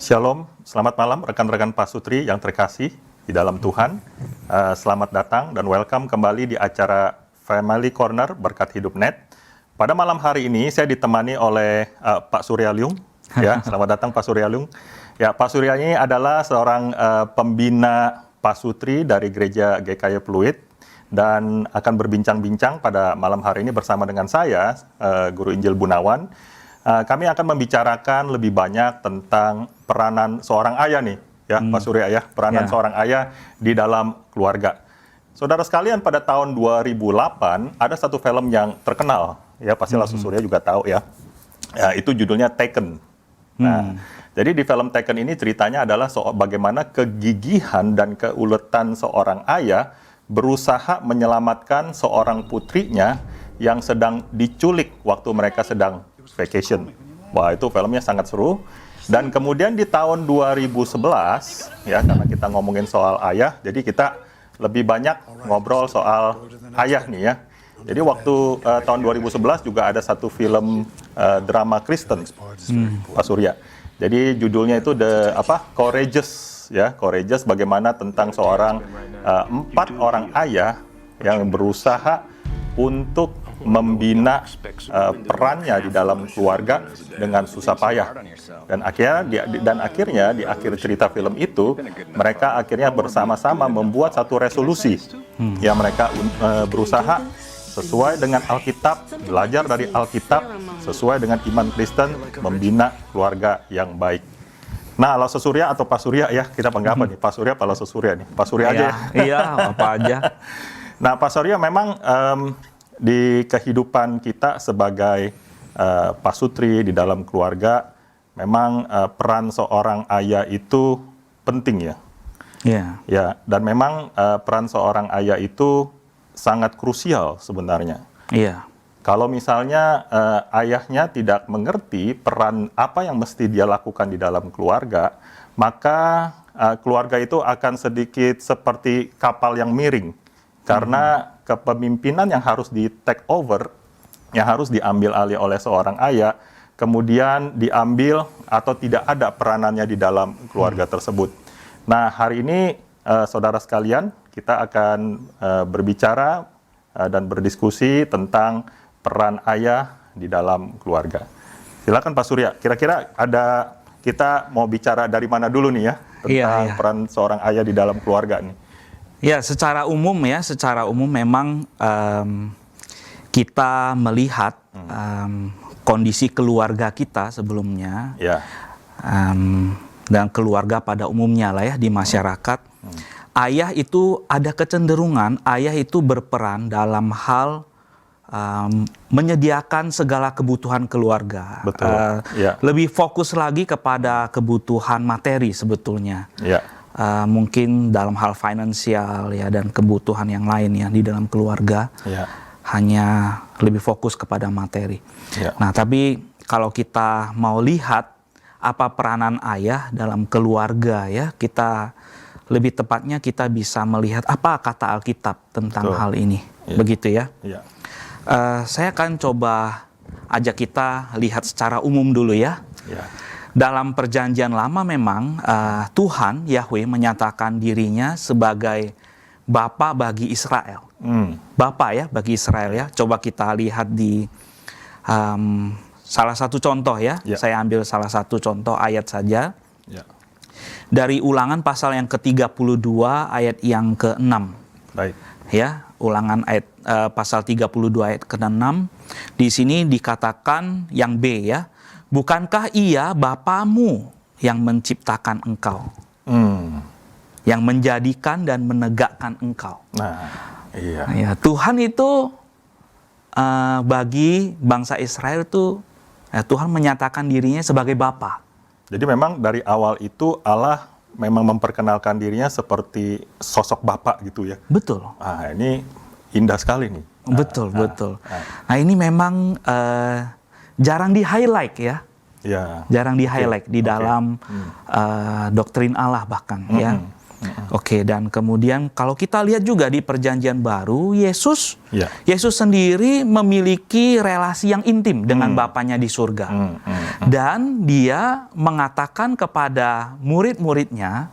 Shalom, selamat malam rekan-rekan pasutri yang terkasih di dalam Tuhan. Selamat datang dan welcome kembali di acara Family Corner Berkat Hidup Net. Pada malam hari ini saya ditemani oleh Pak Surya Leung. Ya, selamat datang Pak Surya Leung. Ya, Pak Surya ini adalah seorang pembina pasutri dari Gereja GKY Pluit dan akan berbincang-bincang pada malam hari ini bersama dengan saya, Guru Injil Bunawan. Kami akan membicarakan lebih banyak tentang peranan seorang ayah nih, ya Pak Surya ya, peranan seorang ayah di dalam keluarga. Saudara sekalian, pada tahun 2008 ada satu film yang terkenal, ya pastilah Surya juga tahu ya, itu judulnya Taken. Nah, jadi di film Taken ini ceritanya adalah soal bagaimana kegigihan dan keuletan seorang ayah berusaha menyelamatkan seorang putrinya yang sedang diculik waktu mereka sedang vacation. Wah, itu filmnya sangat seru. Dan kemudian di tahun 2011, ya karena kita ngomongin soal ayah, jadi kita lebih banyak ngobrol soal ayah nih ya. Jadi waktu tahun 2011 juga ada satu film drama Kristen, Pak Surya. Jadi judulnya itu Courageous, ya, Courageous, bagaimana tentang seorang 4 orang ayah yang berusaha untuk membina perannya di dalam keluarga dengan susah payah, dan akhirnya di akhir cerita film itu mereka akhirnya bersama-sama membuat satu resolusi yang mereka berusaha sesuai dengan Alkitab, belajar dari Alkitab sesuai dengan iman Kristen, membina keluarga yang baik. Nah, Laso Surya atau Pak Surya ya, kita panggil apa nih? Pak Surya, Pak Laso Surya nih? Pak Surya aja ya? Iya, apa aja. Nah, Pak Surya memang di kehidupan kita sebagai pasutri di dalam keluarga, memang peran seorang ayah itu penting ya. Iya. Ya, dan memang peran seorang ayah itu sangat krusial sebenarnya. Iya. Kalau misalnya ayahnya tidak mengerti peran apa yang mesti dia lakukan di dalam keluarga, maka keluarga itu akan sedikit seperti kapal yang miring. Karena kepemimpinan yang harus di take over, yang harus diambil alih oleh seorang ayah, kemudian diambil atau tidak ada peranannya di dalam keluarga tersebut. Nah, hari ini saudara sekalian, kita akan berbicara dan berdiskusi tentang peran ayah di dalam keluarga. Silakan Pak Surya, kira-kira kita mau bicara dari mana dulu nih ya, tentang peran seorang ayah di dalam keluarga nih. Ya, secara umum memang kita melihat kondisi keluarga kita sebelumnya, dan keluarga pada umumnya lah ya di masyarakat. Ayah itu ada kecenderungan, ayah itu berperan dalam hal menyediakan segala kebutuhan keluarga. Betul. Lebih fokus lagi kepada kebutuhan materi sebetulnya. Mungkin dalam hal finansial ya, dan kebutuhan yang lain ya di dalam keluarga, hanya lebih fokus kepada materi. Nah, tapi kalau kita mau lihat apa peranan ayah dalam keluarga ya, kita lebih tepatnya kita bisa melihat apa kata Alkitab tentang hal ini. Begitu ya. Saya akan coba ajak kita lihat secara umum dulu ya. Dalam perjanjian lama memang Tuhan Yahweh menyatakan dirinya sebagai Bapa bagi Israel. Bapa ya bagi Israel ya. Coba kita lihat di salah satu contoh ya. Saya ambil salah satu contoh ayat saja. Dari Ulangan pasal yang ke-32 ayat yang ke-6. Baik. Ya, Ulangan ayat pasal 32 ayat ke-6. Di sini dikatakan yang B ya. Bukankah ia Bapamu yang menciptakan engkau, yang menjadikan dan menegakkan engkau? Nah, iya. Ya, Tuhan itu bagi bangsa Israel itu, Tuhan menyatakan dirinya sebagai Bapa. Jadi memang dari awal itu Allah memang memperkenalkan dirinya seperti sosok Bapa gitu ya. Betul. Ini indah sekali nih. Betul. Nah, ini memang jarang di-highlight ya. Jarang di-highlight di dalam doktrin Allah bahkan ya. Oke, dan kemudian kalau kita lihat juga di Perjanjian Baru, Yesus sendiri memiliki relasi yang intim dengan Bapanya di surga. Dan dia mengatakan kepada murid-muridnya,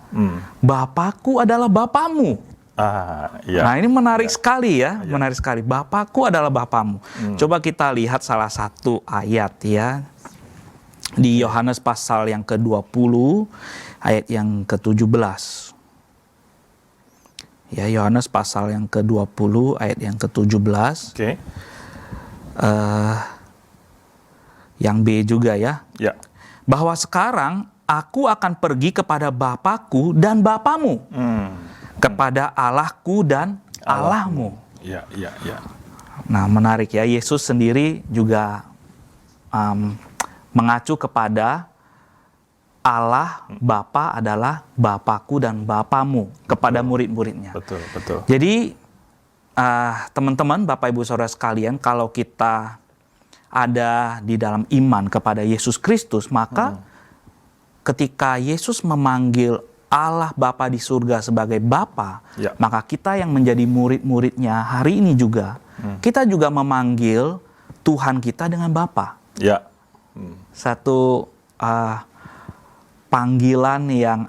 Bapakku adalah Bapamu. Nah, ini menarik sekali ya, menarik sekali. Bapakku adalah Bapamu. Coba kita lihat salah satu ayat ya. Di Yohanes pasal yang ke-20, ayat yang ke-17. Ya, Yohanes pasal yang ke-20 ayat yang ke-17. Yang B juga ya. Bahwa sekarang aku akan pergi kepada Bapakku dan Bapamu. Kepada Allahku dan Allahmu. Nah, menarik ya. Yesus sendiri juga mengacu kepada Allah Bapa adalah Bapakku dan Bapamu kepada murid-muridnya. Betul. Jadi teman-teman, Bapak Ibu Saudara sekalian, kalau kita ada di dalam iman kepada Yesus Kristus, maka ketika Yesus memanggil Allah Bapa di surga sebagai Bapa, maka kita yang menjadi murid-muridnya hari ini juga, kita juga memanggil Tuhan kita dengan Bapa. Satu panggilan yang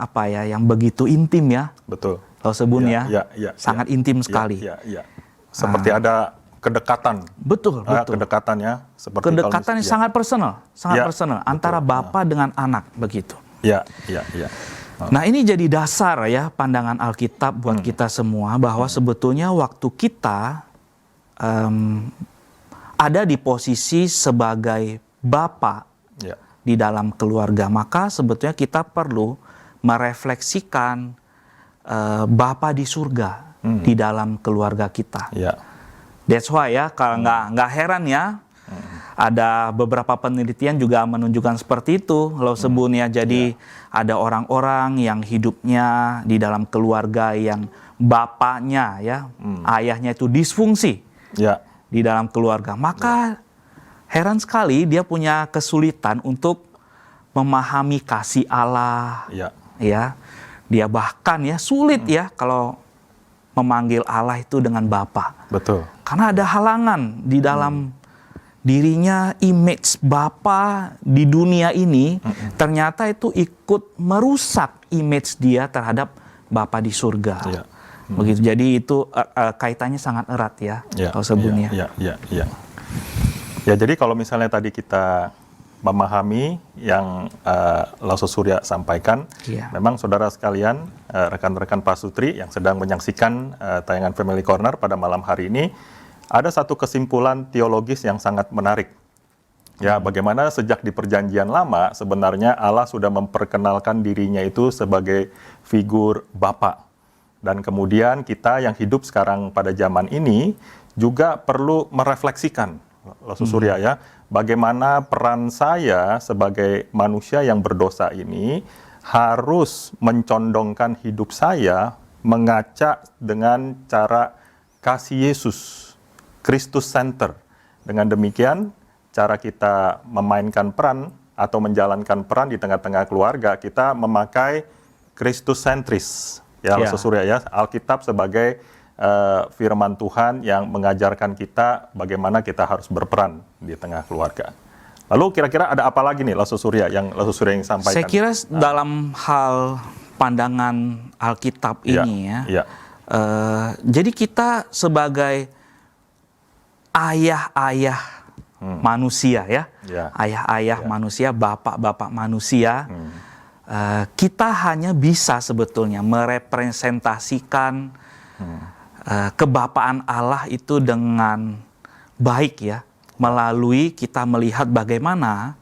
yang begitu intim ya. Betul. Kalau sebun sangat intim sekali. Seperti ada kedekatan. Betul. Kedekatannya seperti kedekatan yang sangat personal, personal antara Bapa dengan anak begitu. Nah, ini jadi dasar ya pandangan Alkitab buat kita semua bahwa sebetulnya waktu kita ada di posisi sebagai Bapa di dalam keluarga, maka sebetulnya kita perlu merefleksikan Bapa di surga di dalam keluarga kita. That's why ya, kalau nggak heran ya, ada beberapa penelitian juga menunjukkan seperti itu. Lalu sebutnya jadi ada orang-orang yang hidupnya di dalam keluarga yang bapaknya ayahnya itu disfungsi di dalam keluarga, maka heran sekali dia punya kesulitan untuk memahami kasih Allah. Dia bahkan sulit kalau memanggil Allah itu dengan Bapa. Betul. Karena ada halangan di dalam dirinya, image Bapa di dunia ini ternyata itu ikut merusak image dia terhadap Bapa di surga. Begitu. Jadi itu kaitannya sangat erat ya. Kalau sebutnya. Ya, jadi kalau misalnya tadi kita memahami yang Lauso Surya sampaikan, memang saudara sekalian, rekan-rekan pasutri yang sedang menyaksikan tayangan Family Corner pada malam hari ini, ada satu kesimpulan teologis yang sangat menarik. Ya, bagaimana sejak di Perjanjian Lama sebenarnya Allah sudah memperkenalkan dirinya itu sebagai figur Bapa. Dan kemudian kita yang hidup sekarang pada zaman ini juga perlu merefleksikan, Lauso Surya ya, bagaimana peran saya sebagai manusia yang berdosa ini harus mencondongkan hidup saya mengaca dengan cara kasih Yesus, Kristus Center. Dengan demikian, cara kita memainkan peran atau menjalankan peran di tengah-tengah keluarga, kita memakai Kristus sentris. Ya, Lauso Surya ya, Alkitab sebagai firman Tuhan yang mengajarkan kita bagaimana kita harus berperan di tengah keluarga. Lalu kira-kira ada apa lagi nih Lauso Surya yang sampaikan? Saya kira dalam hal pandangan Alkitab ini jadi kita sebagai ayah-ayah manusia ayah-ayah manusia, bapak-bapak manusia, kita hanya bisa sebetulnya merepresentasikan kebapaan Allah itu dengan baik ya, melalui kita melihat bagaimana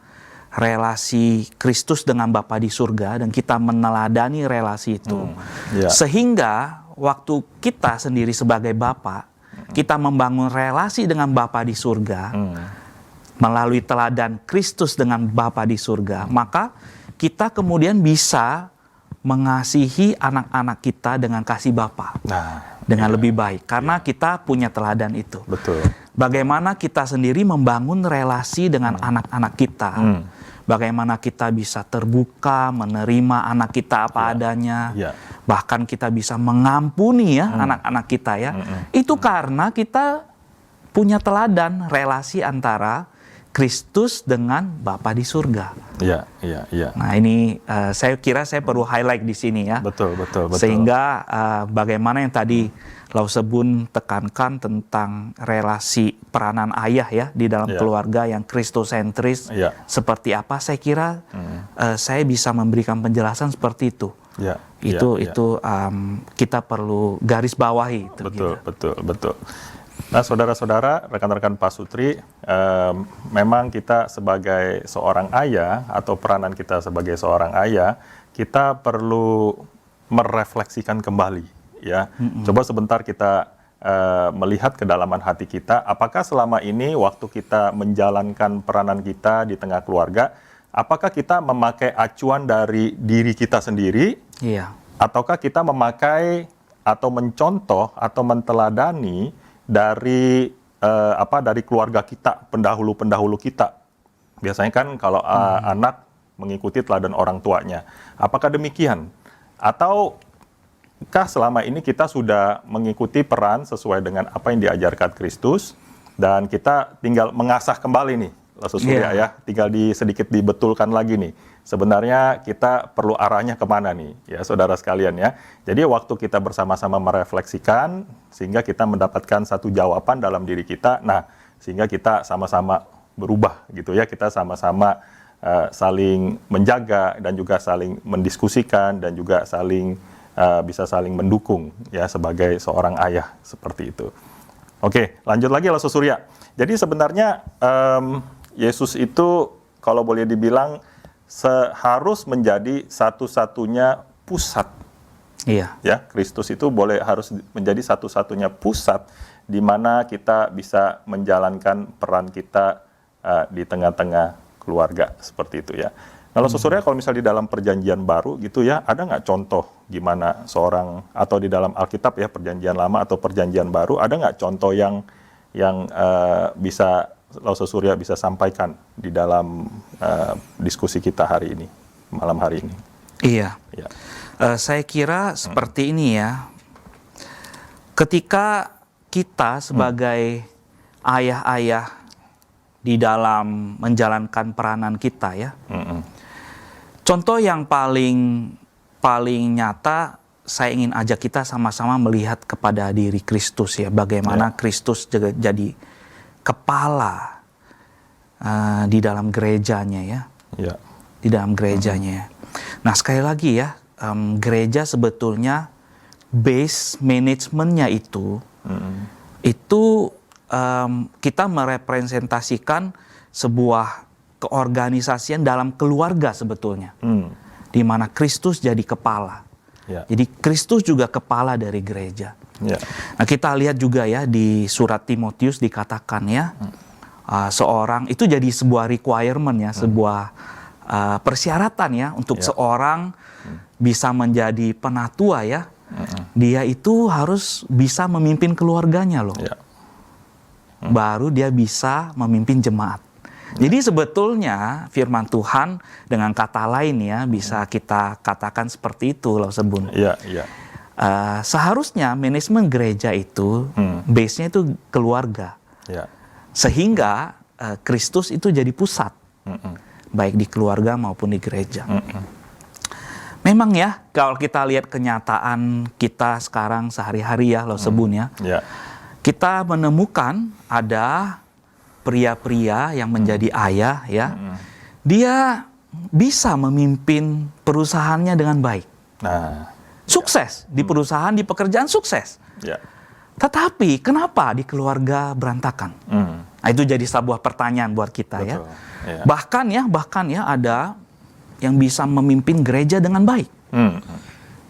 relasi Kristus dengan Bapa di surga dan kita meneladani relasi itu. Sehingga waktu kita sendiri sebagai Bapa, kita membangun relasi dengan Bapa di surga melalui teladan Kristus dengan Bapa di surga, maka kita kemudian bisa mengasihi anak-anak kita dengan kasih Bapa dengan lebih baik karena kita punya teladan itu. Betul. Bagaimana kita sendiri membangun relasi dengan anak-anak kita, bagaimana kita bisa terbuka, menerima anak kita apa adanya, bahkan kita bisa mengampuni ya anak-anak kita ya. Itu karena kita punya teladan relasi antara Kristus dengan Bapa di surga. Nah ini saya kira saya perlu highlight di sini ya. Betul. Sehingga bagaimana yang tadi Lau Sebun tekankan tentang relasi peranan ayah ya di dalam keluarga yang kristosentris seperti apa, saya kira saya bisa memberikan penjelasan seperti itu. Itu kita perlu garis bawahi. Betul. Nah, saudara-saudara, rekan-rekan Pak Sutri, memang kita sebagai seorang ayah atau peranan kita sebagai seorang ayah, kita perlu merefleksikan kembali, ya. Coba sebentar kita melihat kedalaman hati kita. Apakah selama ini waktu kita menjalankan peranan kita di tengah keluarga, apakah kita memakai acuan dari diri kita sendiri, ataukah kita memakai atau mencontoh atau menteladani dari dari keluarga kita, pendahulu kita. Biasanya kan kalau anak mengikuti teladan orang tuanya. Apakah demikian? Ataukah selama ini kita sudah mengikuti peran sesuai dengan apa yang diajarkan Kristus dan kita tinggal mengasah kembali nih, Surya ya, tinggal sedikit dibetulkan lagi nih. Sebenarnya kita perlu arahnya kemana nih, ya saudara sekalian ya. Jadi waktu kita bersama-sama merefleksikan, sehingga kita mendapatkan satu jawaban dalam diri kita, nah sehingga kita sama-sama berubah gitu ya, kita sama-sama saling menjaga dan juga saling mendiskusikan dan juga bisa saling mendukung ya sebagai seorang ayah seperti itu. Oke, lanjut lagi Laso Surya. Jadi sebenarnya Yesus itu kalau boleh dibilang harus menjadi satu-satunya pusat. Ya, Kristus itu harus menjadi satu-satunya pusat di mana kita bisa menjalankan peran kita di tengah-tengah keluarga seperti itu ya. Nah, Surya, kalau misalnya di dalam Perjanjian Baru gitu ya, ada nggak contoh gimana seorang, atau di dalam Alkitab ya, Perjanjian Lama atau Perjanjian Baru, ada nggak contoh yang bisa Laso Surya bisa sampaikan di dalam diskusi kita hari ini, malam hari ini? Iya. Saya kira seperti ini ya. Ketika kita sebagai ayah-ayah di dalam menjalankan peranan kita ya, contoh yang paling nyata, saya ingin ajak kita sama-sama melihat kepada diri Kristus ya, bagaimana Kristus jadi kepala di dalam gerejanya ya, di dalam gerejanya. Nah sekali lagi ya, gereja sebetulnya base manajemennya itu kita merepresentasikan sebuah keorganisasian dalam keluarga sebetulnya, di mana Kristus jadi kepala. Jadi Kristus juga kepala dari gereja. Nah kita lihat juga ya di surat Timotius dikatakan ya, seorang itu jadi sebuah requirement ya, sebuah persyaratan ya untuk seorang bisa menjadi penatua ya, dia itu harus bisa memimpin keluarganya loh, baru dia bisa memimpin jemaat. Jadi sebetulnya firman Tuhan dengan kata lain ya, bisa kita katakan seperti itu loh Sebun. Seharusnya manajemen gereja itu base-nya itu keluarga, sehingga Kristus itu jadi pusat, baik di keluarga maupun di gereja. Memang ya, kalau kita lihat kenyataan kita sekarang sehari-hari ya loh Sebun ya, kita menemukan ada pria-pria yang menjadi ayah ya, dia bisa memimpin perusahaannya dengan baik. Sukses di perusahaan, di pekerjaan sukses. Tetapi kenapa di keluarga berantakan? Nah, itu jadi sebuah pertanyaan buat kita. Betul. Bahkan ya ada yang bisa memimpin gereja dengan baik.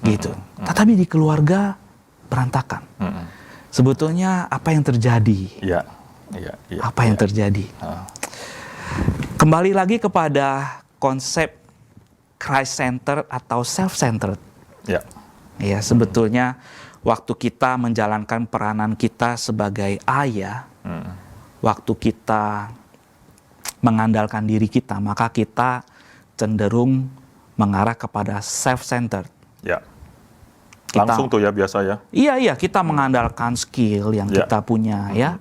Gitu. Tetapi di keluarga berantakan. Sebetulnya apa yang terjadi? Apa yang terjadi? Kembali lagi kepada konsep Christ-centered atau self-centered. Ya, sebetulnya waktu kita menjalankan peranan kita sebagai ayah, waktu kita mengandalkan diri kita, maka kita cenderung mengarah kepada self-centered. Ya. Langsung tuh ya biasa ya. Iya, kita mengandalkan skill yang kita punya ya.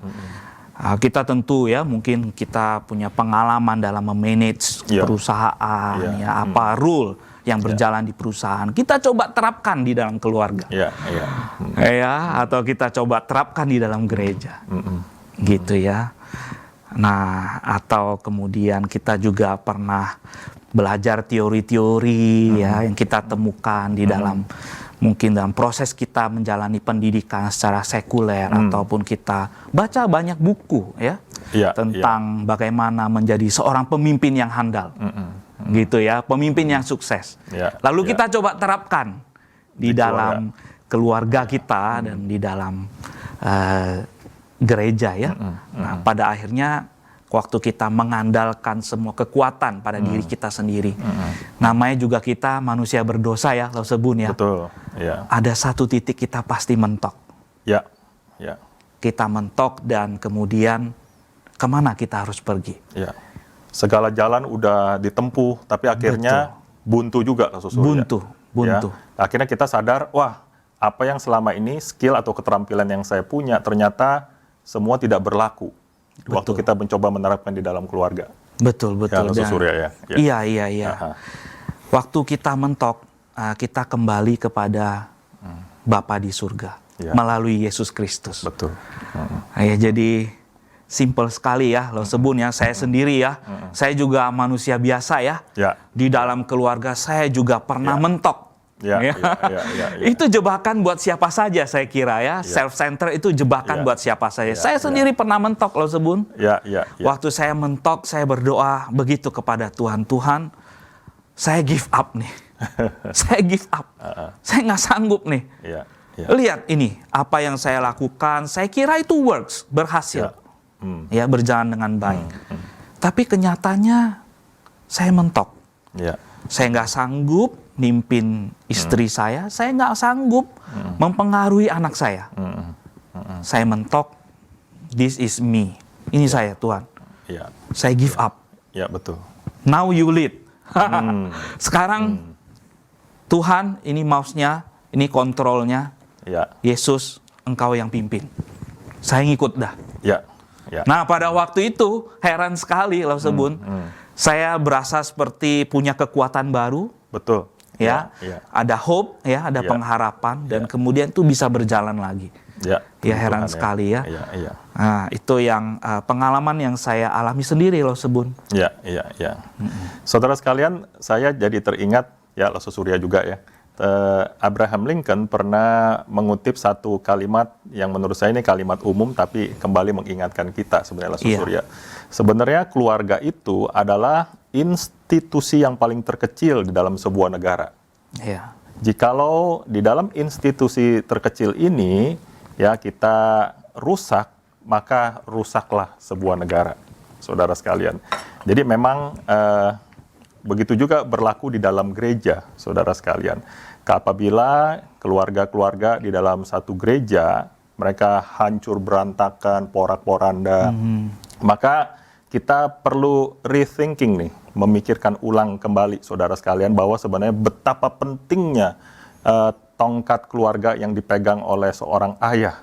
Kita tentu ya, mungkin kita punya pengalaman dalam memanage perusahaan, ya apa rule yang berjalan di perusahaan. Kita coba terapkan di dalam keluarga. Ya, atau kita coba terapkan di dalam gereja. Gitu ya. Nah, atau kemudian kita juga pernah belajar teori-teori ya yang kita temukan di dalam mungkin dalam proses kita menjalani pendidikan secara sekuler, ataupun kita baca banyak buku ya tentang bagaimana menjadi seorang pemimpin yang handal, gitu ya, pemimpin yang sukses. Lalu kita coba terapkan di dalam keluarga kita dan di dalam gereja ya. Nah, pada akhirnya waktu kita mengandalkan semua kekuatan pada diri kita sendiri, namanya juga kita manusia berdosa ya, Law Sebun ya. Betul. Ya. Ada satu titik kita pasti mentok. Ya. Kita mentok dan kemudian kemana kita harus pergi? Ya. Segala jalan udah ditempuh, tapi akhirnya buntu juga kasus Surya. Buntu. Ya. Akhirnya kita sadar, wah, apa yang selama ini skill atau keterampilan yang saya punya ternyata semua tidak berlaku. Waktu kita mencoba menerapkan di dalam keluarga. Betul. Ya, Surya ya. Iya. Waktu kita mentok, kita kembali kepada Bapa di surga melalui Yesus Kristus. Betul. Ya, jadi simple sekali ya, Law Sebun ya. Saya sendiri ya, saya juga manusia biasa ya. Di dalam keluarga saya juga pernah mentok. Itu jebakan buat siapa saja saya kira ya. Self-center itu jebakan buat siapa saja. Saya sendiri pernah mentok, Law Sebun. Waktu saya mentok, saya berdoa begitu kepada Tuhan. Tuhan, saya give up nih. Saya give up. Saya nggak sanggup nih. Lihat ini, apa yang saya lakukan, saya kira itu works, berhasil. Ya, berjalan dengan baik. Tapi kenyataannya saya mentok. Saya nggak sanggup mimpin istri saya nggak sanggup mempengaruhi anak saya. Saya mentok, this is me. Ini saya, Tuhan. Saya give up. Betul. Now you lead. Sekarang Tuhan, ini mouse-nya, ini kontrolnya. Yesus, Engkau yang pimpin. Saya ngikut dah. Nah, pada waktu itu heran sekali, Law Sebun. Saya berasa seperti punya kekuatan baru. Betul. Ada hope, ada pengharapan, dan kemudian itu bisa berjalan lagi. Heran sekali ya. Nah, itu yang pengalaman yang saya alami sendiri, Law Sebun. Saudara sekalian, saya jadi teringat ya, Law Surya juga ya. Abraham Lincoln pernah mengutip satu kalimat yang menurut saya ini kalimat umum, tapi kembali mengingatkan kita sebenarnya, Law Surya. Sebenarnya keluarga itu adalah institusi yang paling terkecil di dalam sebuah negara. Jikalau di dalam institusi terkecil ini ya kita rusak, maka rusaklah sebuah negara, saudara sekalian. Jadi memang begitu juga berlaku di dalam gereja, saudara sekalian. Apabila keluarga-keluarga di dalam satu gereja mereka hancur berantakan, porak-poranda, maka kita perlu rethinking nih, memikirkan ulang kembali, saudara sekalian, bahwa sebenarnya betapa pentingnya tongkat keluarga yang dipegang oleh seorang ayah.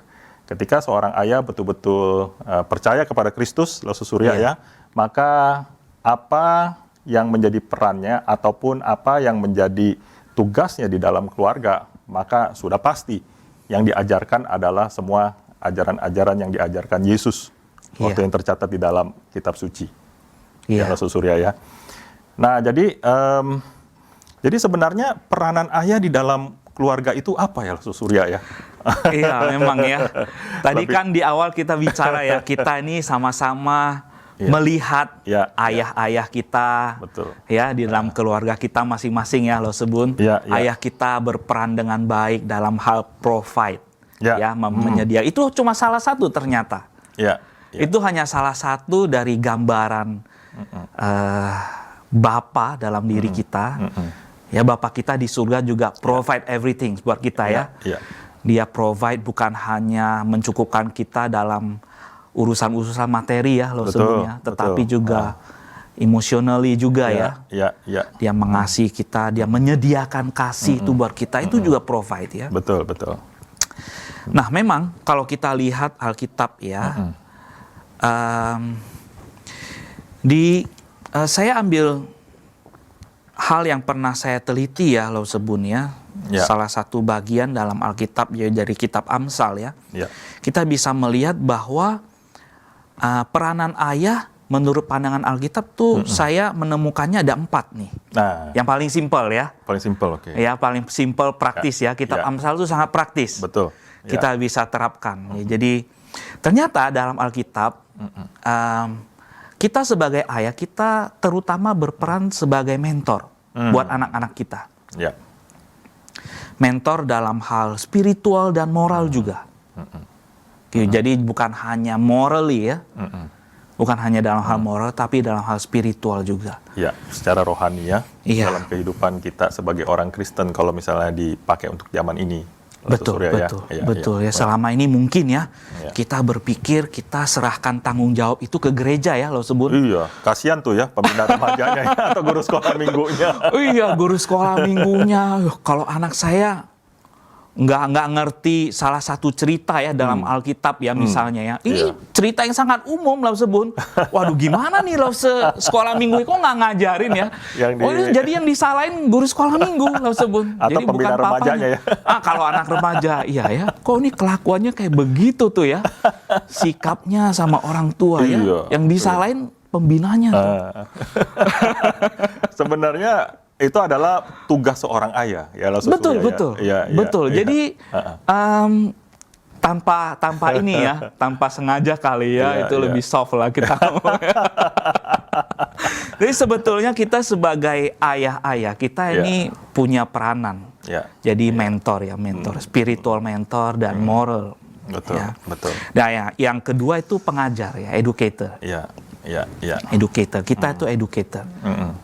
Ketika seorang ayah betul-betul percaya kepada Kristus, Law Surya ya, maka apa yang menjadi perannya ataupun apa yang menjadi tugasnya di dalam keluarga, maka sudah pasti yang diajarkan adalah semua ajaran-ajaran yang diajarkan Yesus waktu yang tercatat di dalam kitab suci. Ya, Law Surya ya. Nah, jadi sebenarnya peranan ayah di dalam keluarga itu apa ya, Law Surya ya? Iya, memang ya. Tadi kan di awal kita bicara ya, kita ini sama-sama melihat ayah-ayah kita, ya, di dalam keluarga kita masing-masing ya, Law Sebun. Ayah kita berperan dengan baik dalam hal provide, menyediakan. Itu cuma salah satu ternyata. Itu hanya salah satu dari gambaran Bapa dalam diri kita. Ya, Bapa kita di surga juga provide everything buat kita ya. Dia provide bukan hanya mencukupkan kita dalam urusan-urusan materi ya, Law Sebun ya, tetapi juga emotionally juga ya. Dia mengasihi kita, dia menyediakan kasih itu buat kita, itu juga provide ya. Betul, betul. Nah, memang kalau kita lihat Alkitab ya, saya ambil hal yang pernah saya teliti ya, Law Sebun ya. Salah satu bagian dalam Alkitab ya, dari kitab Amsal ya. Kita bisa melihat bahwa peranan ayah menurut pandangan Alkitab tuh saya menemukannya ada 4 nih. Nah, yang paling simpel ya. Paling simpel, oke. Ya, paling simpel praktis ya. Kitab Amsal itu sangat praktis. Betul. Kita bisa terapkan. Ya, jadi ternyata dalam Alkitab kita sebagai ayah, kita terutama berperan sebagai mentor buat anak-anak kita. Mentor dalam hal spiritual dan moral juga. Jadi bukan hanya morally ya, bukan hanya dalam hal moral, tapi dalam hal spiritual juga. Ya, secara rohani ya, dalam kehidupan kita sebagai orang Kristen kalau misalnya dipakai untuk zaman ini. Betul, betul ya. Selama ini mungkin ya, kita berpikir kita serahkan tanggung jawab itu ke gereja ya, Law Sebun. Iya, kasihan tuh ya pembina remajanya ya, atau guru sekolah minggunya. Iya, guru sekolah minggunya. Kalau anak saya nggak ngerti salah satu cerita ya dalam Alkitab ya misalnya ya. Ini cerita yang sangat umum, Law Sebun. Waduh, gimana nih Law sekolah minggu kok nggak ngajarin ya? Jadi yang disalahin guru sekolah minggu, Law Sebun. Atau jadi pembina bukan remajanya ya. Kalau anak remaja, iya ya. Kok ini kelakuannya kayak begitu tuh ya? Sikapnya sama orang tua ya. Yang disalahin pembinanya tuh. Sebenarnya itu adalah tugas seorang ayah ya. Betul. Jadi tanpa ini ya, tanpa sengaja kali ya, itu lebih soft lah kita. Jadi sebetulnya kita sebagai ayah-ayah kita ini punya peranan. Jadi mentor ya, spiritual mentor dan moral. Betul. Nah ya, yang kedua itu pengajar ya, educator. Educator. Kita itu educator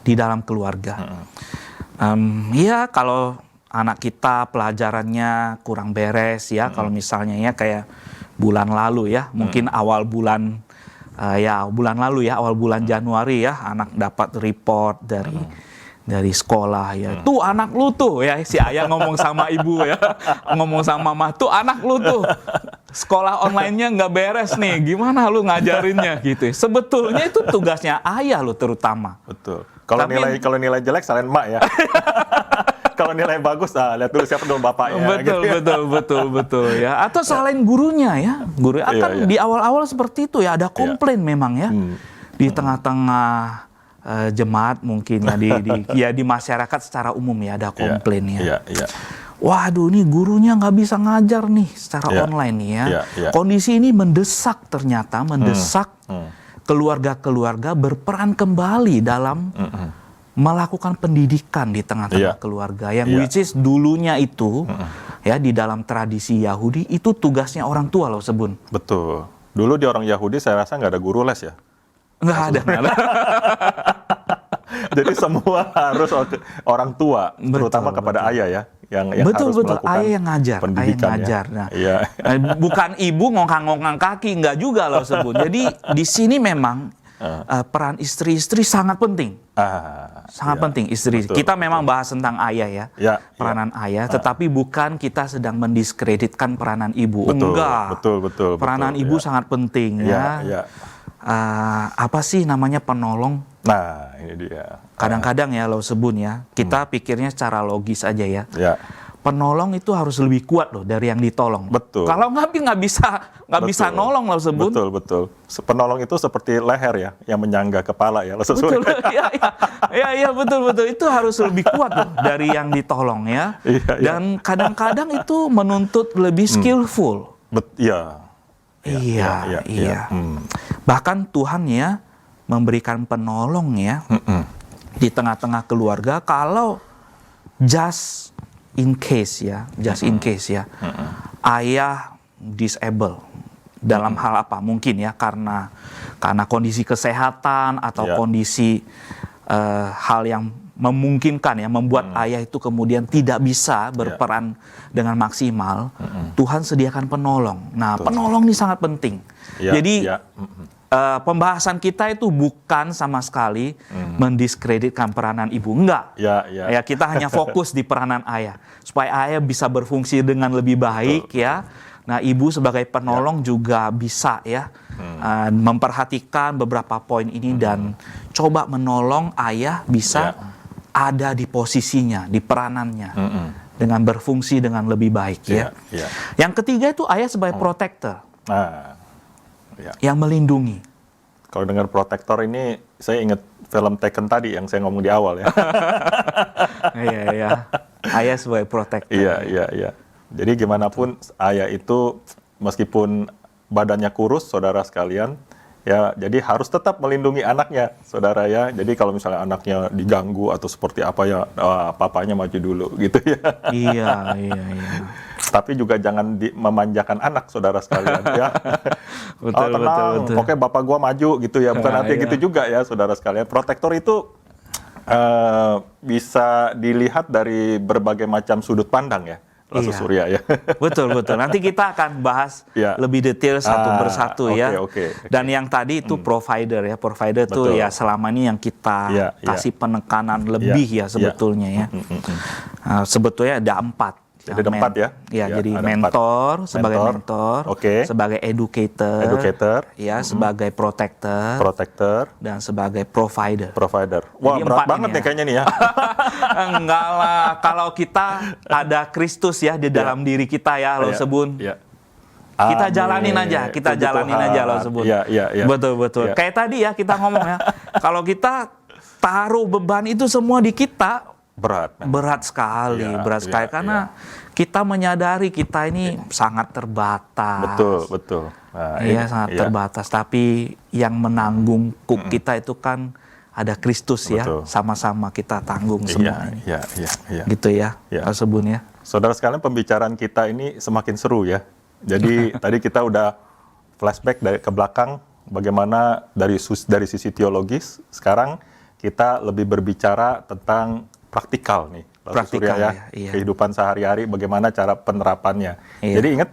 di dalam keluarga. Ya kalau anak kita pelajarannya kurang beres ya, kalau misalnya ya kayak bulan lalu ya, mungkin awal bulan awal bulan Januari ya, anak dapat report dari sekolah ya. Tuh anak lu tuh ya, si ayah ngomong sama ibu ya, ngomong sama mama, tuh anak lu tuh sekolah online-nya nggak beres nih, gimana lu ngajarinnya gitu. Sebetulnya itu tugasnya ayah lu terutama. Betul. Kalau nilai jelek salahin emak ya. Kalau nilai bagus, lihat dulu siapa dong bapaknya. Betul ya. Atau salahin gurunya ya. Guru akan di awal-awal seperti itu ya, ada komplain memang ya. Di tengah-tengah jemaat mungkin ya, di masyarakat secara umum ya ada komplain ya. Waduh, nih gurunya nggak bisa ngajar nih secara online nih ya. Kondisi ini mendesak keluarga-keluarga berperan kembali dalam melakukan pendidikan di tengah-tengah keluarga. Yang which is dulunya itu ya di dalam tradisi Yahudi itu tugasnya orang tua, Law Sebun. Betul. Dulu di orang Yahudi saya rasa nggak ada guru les ya. Nggak ada. Jadi semua harus orang tua, terutama kepada ayah ya, yang harus melakukan ayah yang ngajar, Nah, bukan ibu ngongkang-ngongkang kaki, nggak juga Law Sebun. Jadi di sini memang peran istri-istri sangat penting, penting istri. Kita memang bahas tentang ayah ya, peranan ayah, tetapi bukan kita sedang mendiskreditkan peranan ibu. Enggak. Betul. Peranan ibu sangat penting ya. Apa sih namanya penolong? Nah, ini dia. Kadang-kadang ya Law Sebun ya, kita pikirnya secara logis aja ya. Penolong itu harus lebih kuat loh dari yang ditolong. Betul. Kalau nggak bisa nolong, Law Sebun. Betul. Penolong itu seperti leher ya, yang menyangga kepala ya. Betul. Iya, betul. Itu harus lebih kuat loh dari yang ditolong ya. Dan kadang-kadang itu menuntut lebih skillful. Iya. Bahkan Tuhan ya memberikan penolong ya di tengah-tengah keluarga kalau just in case ya, ayah disable dalam hal apa? Mungkin ya karena kondisi kesehatan atau kondisi hal yang memungkinkan ya membuat ayah itu kemudian tidak bisa berperan dengan maksimal. Tuhan sediakan penolong. Nah, penolong ini sangat penting. Jadi pembahasan kita itu bukan sama sekali mendiskreditkan peranan ibu, enggak. Ya, kita hanya fokus di peranan ayah supaya ayah bisa berfungsi dengan lebih baik. Betul. Ya. Nah, ibu sebagai penolong juga bisa ya memperhatikan beberapa poin ini dan coba menolong ayah bisa ada di posisinya, di peranannya dengan berfungsi dengan lebih baik ya. Yang ketiga itu ayah sebagai protector. Yang melindungi. Kalau dengar protektor ini, saya ingat film Taken tadi yang saya ngomong di awal ya. Iya. Ayah sebagai protektor. Iya. Jadi gimana pun ayah itu meskipun badannya kurus, saudara sekalian, ya jadi harus tetap melindungi anaknya, saudara ya. Jadi kalau misalnya anaknya diganggu atau seperti apa ya, papanya maju dulu gitu ya. Iya. Tapi juga jangan memanjakan anak, saudara sekalian ya. Betul. Pokoknya bapak gua maju gitu ya. Bukan artinya gitu juga ya, saudara sekalian. Protektor itu bisa dilihat dari berbagai macam sudut pandang ya, Lasu Surya ya. Betul. Nanti kita akan bahas lebih detail satu persatu ya. Okay. Dan yang tadi itu provider ya. Provider itu ya selama ini yang kita kasih penekanan lebih ya sebetulnya ya. Sebetulnya ada 4. Jadi ada 4 ya? Jadi mentor, sebagai mentor, sebagai educator, ya, sebagai protector, dan sebagai provider. Wah, jadi berat banget nih kayaknya nih ya. Enggak lah, kalau kita ada Kristus ya di dalam diri kita ya, Lo Sebun. Kita jalanin aja, Lo Sebun. Betul. Kayak tadi ya kita ngomong ya, kalau kita taruh beban itu semua di kita, berat sekali karena kita menyadari kita ini sangat terbatas. Betul. Nah, sangat terbatas. Tapi yang menanggung kita itu kan ada Kristus ya. Sama-sama kita tanggung semua ini. Gitu ya, Pak Sebun ya. Saudara sekalian, pembicaraan kita ini semakin seru ya. Jadi tadi kita udah flashback ke belakang bagaimana dari sisi teologis. Sekarang kita lebih berbicara tentang praktikal nih, Surya ya. Kehidupan sehari-hari, bagaimana cara penerapannya. Jadi ingat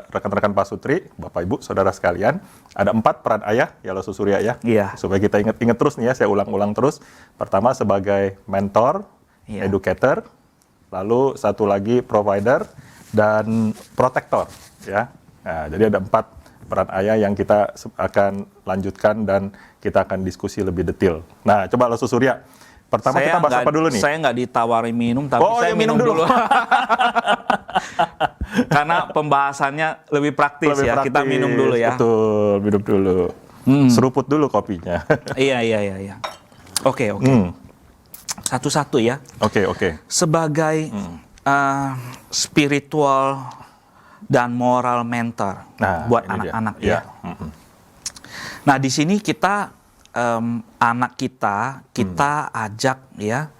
rekan-rekan Pak Sutri, Bapak Ibu, saudara sekalian, ada 4 peran ayah ya, Lasu Surya ya. Supaya kita ingat terus nih ya, saya ulang-ulang terus. Pertama sebagai mentor, educator, lalu satu lagi provider dan protector ya. Nah, jadi ada 4 peran ayah yang kita akan lanjutkan dan kita akan diskusi lebih detail. Nah, coba Lasu Surya. Pertama kita bahas apa dulu nih? Saya nggak ditawari minum, tapi saya minum dulu. Karena pembahasannya lebih praktis. Kita minum dulu ya. Betul, minum dulu. Seruput dulu kopinya. Iya. Oke. Satu-satu ya. Oke. Sebagai spiritual dan moral mentor buat anak-anak ya. Nah, di sini kita anak kita ajak ya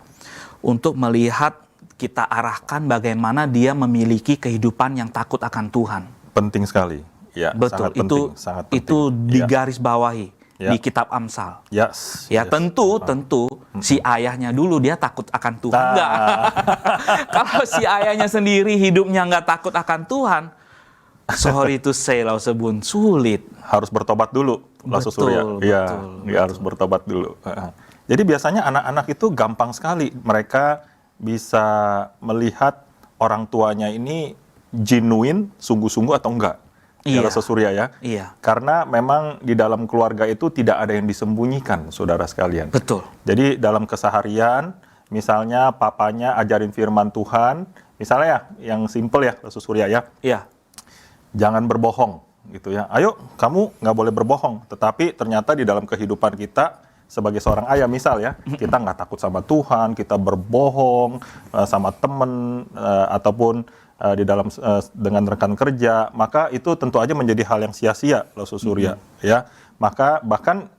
untuk melihat, kita arahkan bagaimana dia memiliki kehidupan yang takut akan Tuhan. Penting sekali. Ya, betul. Sangat penting. Itu digarisbawahi di kitab Amsal. Tentu si ayahnya dulu dia takut akan Tuhan. Enggak. Kalau si ayahnya sendiri hidupnya nggak takut akan Tuhan, sorry to say, Lo Sebun, sulit. Harus bertobat dulu, Lasu Surya. Harus bertobat dulu. Jadi biasanya anak-anak itu gampang sekali mereka bisa melihat orang tuanya ini genuine, sungguh-sungguh atau enggak. Lasu Surya ya. Karena memang di dalam keluarga itu tidak ada yang disembunyikan, saudara sekalian. Betul. Jadi dalam keseharian, misalnya papanya ajarin firman Tuhan, misalnya yang simple ya, Lasu Surya ya. Jangan berbohong gitu ya. Ayo, kamu nggak boleh berbohong. Tetapi ternyata di dalam kehidupan kita sebagai seorang ayah misal ya, kita nggak takut sama Tuhan, kita berbohong sama temen ataupun di dalam dengan rekan kerja, maka itu tentu aja menjadi hal yang sia-sia, Lasu Surya ya. Maka bahkan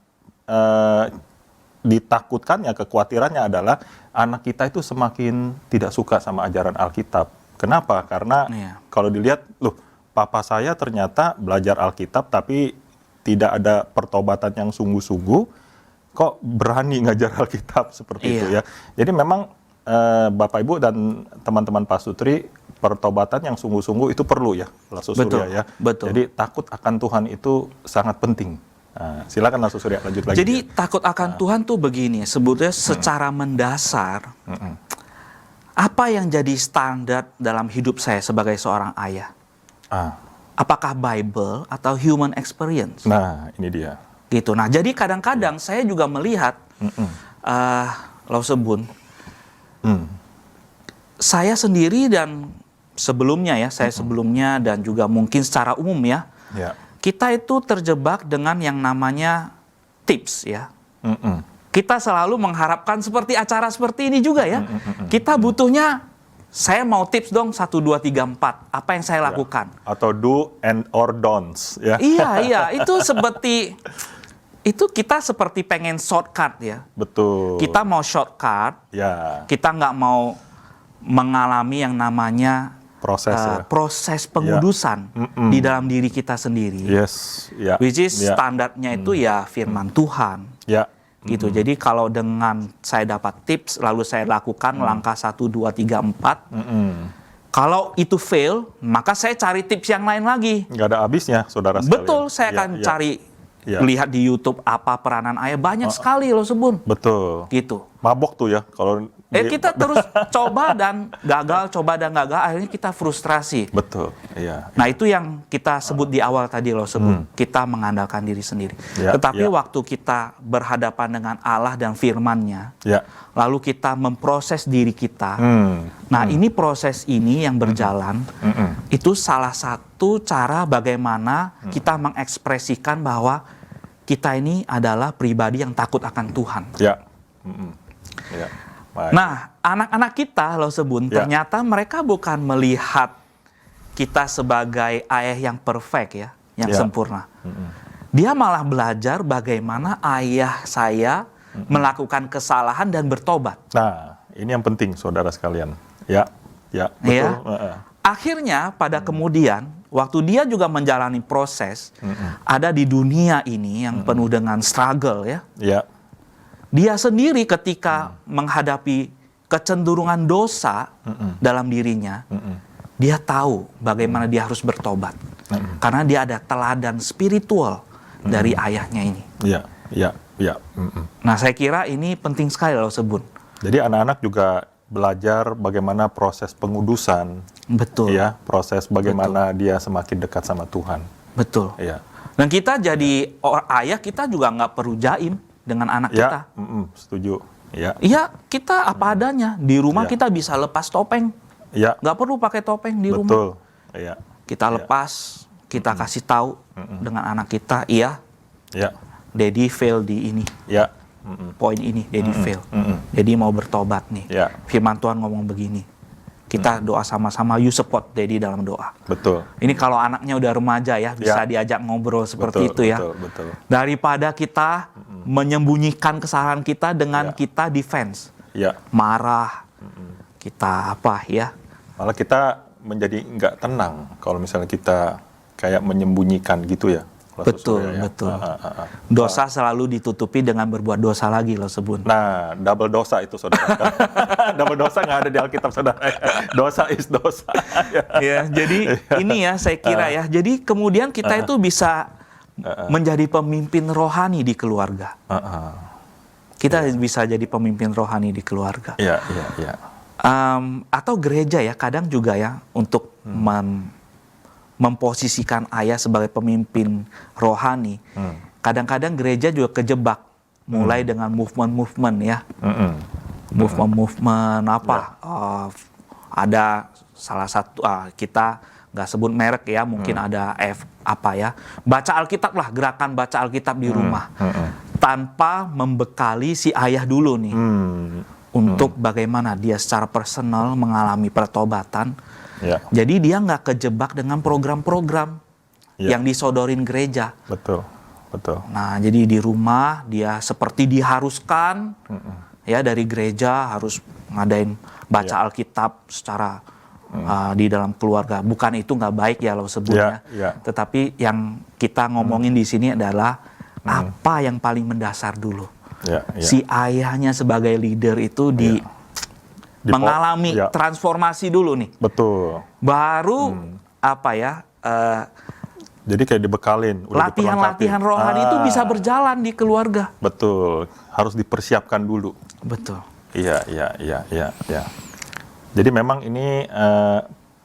ditakutkannya, kekhawatirannya adalah anak kita itu semakin tidak suka sama ajaran Alkitab. Kenapa? Karena kalau dilihat, papa saya ternyata belajar Alkitab tapi tidak ada pertobatan yang sungguh-sungguh, kok berani ngajar Alkitab seperti itu ya. Jadi memang Bapak Ibu dan teman-teman Pak Sutri, pertobatan yang sungguh-sungguh itu perlu ya, Lasu Surya ya. Betul. Jadi takut akan Tuhan itu sangat penting Silakan langsung Surya lanjut lagi. Jadi takut akan Tuhan tuh begini, sebetulnya secara mendasar, apa yang jadi standar dalam hidup saya sebagai seorang ayah? Apakah Bible atau human experience? Nah, ini dia. Gitu. Nah, jadi kadang-kadang saya juga melihat, Lausebun, saya sendiri dan sebelumnya ya, saya sebelumnya dan juga mungkin secara umum ya, kita itu terjebak dengan yang namanya tips ya. Kita selalu mengharapkan seperti acara seperti ini juga ya. Kita butuhnya, saya mau tips dong 1, 2, 3, 4. Apa yang saya lakukan? Atau do and or don'ts ya. Iya, itu seperti itu kita seperti pengen shortcut ya. Betul. Kita mau shortcut. Ya. Kita nggak mau mengalami yang namanya proses pengudusan di dalam diri kita sendiri. Yes, which is standarnya itu ya firman Tuhan. Gitu. Jadi kalau dengan saya dapat tips lalu saya lakukan langkah 1, 2, 3, 4. Kalau itu fail, maka saya cari tips yang lain lagi. Nggak ada habisnya, saudara sekalian. Betul, saya akan cari lihat di YouTube apa peranan ayah, banyak sekali loh Sebun. Betul. Gitu. Mabok tuh ya kalau kita terus coba dan gagal, akhirnya kita frustrasi. Betul, iya. Nah itu yang kita sebut di awal tadi loh Sebun, kita mengandalkan diri sendiri. Tetapi waktu kita berhadapan dengan Allah dan firman-Nya, lalu kita memproses diri kita. Nah ini proses ini yang berjalan, itu salah satu cara bagaimana kita mengekspresikan bahwa kita ini adalah pribadi yang takut akan Tuhan. Nah, anak-anak kita loh Sebun, ternyata mereka bukan melihat kita sebagai ayah yang perfect ya, yang sempurna. Dia malah belajar bagaimana ayah saya melakukan kesalahan dan bertobat. Nah, ini yang penting saudara sekalian. Betul. Akhirnya pada kemudian, waktu dia juga menjalani proses, ada di dunia ini yang penuh dengan struggle ya. Dia sendiri ketika menghadapi kecenderungan dosa dalam dirinya, dia tahu bagaimana dia harus bertobat. Karena dia ada teladan spiritual dari ayahnya ini. Nah saya kira ini penting sekali loh Sebun. Jadi anak-anak juga belajar bagaimana proses pengudusan. Betul. Ya, proses bagaimana dia semakin dekat sama Tuhan. Betul. Dan kita jadi ayah, kita juga nggak perlu jaim dengan anak kita. Setuju. Iya, kita apa adanya. Di rumah kita bisa lepas topeng. Nggak perlu pakai topeng di rumah. Betul. Kita lepas, kita kasih tahu dengan anak kita, Daddy fail di ini. Poin ini, Daddy fail. Daddy mau bertobat nih. Firman Tuhan ngomong begini. Kita doa sama-sama, you support Daddy dalam doa. Betul. Ini kalau anaknya udah remaja ya, bisa diajak ngobrol seperti itu ya. Betul. Daripada kita menyembunyikan kesalahan kita dengan kita defense. Marah. Kita apa ya. Malah kita menjadi nggak tenang kalau misalnya kita kayak menyembunyikan gitu ya. Betul. Dosa selalu ditutupi dengan berbuat dosa lagi loh Sebun. Nah, double dosa itu saudara. Double dosa nggak ada di Alkitab saudara. Dosa is dosa. Jadi ini ya saya kira ya. Jadi kemudian kita itu bisa menjadi pemimpin rohani di keluarga. Kita bisa jadi pemimpin rohani di keluarga. Atau gereja ya kadang juga ya untuk memposisikan ayah sebagai pemimpin rohani. Kadang-kadang gereja juga kejebak mulai dengan movement ya. Movement apa? Ada salah satu kita nggak sebut merek ya, mungkin ada baca Alkitab lah, gerakan baca Alkitab di rumah. Tanpa membekali si ayah dulu nih. Untuk bagaimana dia secara personal mengalami pertobatan. Jadi dia nggak kejebak dengan program-program yang disodorin gereja. Betul. Nah, jadi di rumah dia seperti diharuskan ya dari gereja harus ngadain baca Alkitab secara di dalam keluarga. Bukan itu nggak baik ya lo sebutnya. Tetapi yang kita ngomongin di sini adalah apa yang paling mendasar dulu. Si ayahnya sebagai leader itu mengalami transformasi dulu nih. Betul. Baru Jadi kayak dibekalin, latihan-latihan rohani itu bisa berjalan di keluarga. Betul, harus dipersiapkan dulu. Betul. Iya. Jadi memang ini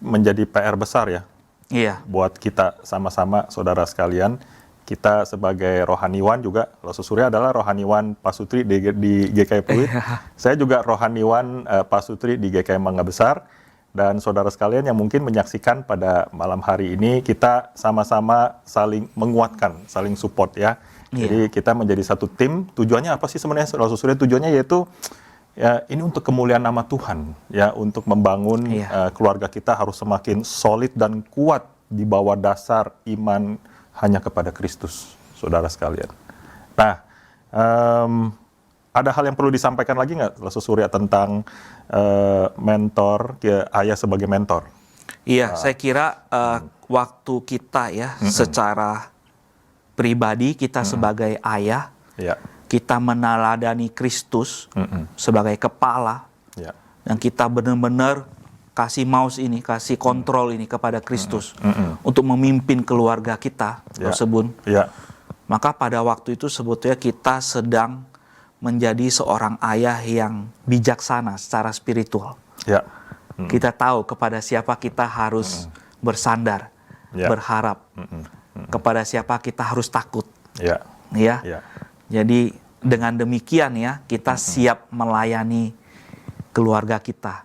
menjadi PR besar ya. Iya. Buat kita sama-sama saudara sekalian, kita sebagai rohaniwan juga, Lasu Surya adalah rohaniwan Pasutri di GKI Pluit. Saya juga rohaniwan Pasutri di GKI Mangga Besar. Dan saudara sekalian yang mungkin menyaksikan pada malam hari ini, kita sama-sama saling menguatkan, saling support ya. Jadi kita menjadi satu tim. Tujuannya apa sih sebenarnya, Lasu Surya? Tujuannya yaitu ya ini untuk kemuliaan nama Tuhan, ya, untuk membangun keluarga kita harus semakin solid dan kuat di bawah dasar iman hanya kepada Kristus, saudara sekalian. Nah, ada hal yang perlu disampaikan lagi nggak, Lasu Surya, tentang mentor, ayah sebagai mentor? Iya, saya kira waktu kita ya, secara pribadi kita sebagai ayah, kita meneladani Kristus sebagai kepala, dan kita benar-benar kasih mouse ini, kasih kontrol ini kepada Kristus untuk memimpin keluarga kita tersebut. Maka pada waktu itu sebetulnya kita sedang menjadi seorang ayah yang bijaksana secara spiritual. Kita tahu kepada siapa kita harus bersandar, berharap, kepada siapa kita harus takut. Jadi dengan demikian ya, kita siap melayani keluarga kita,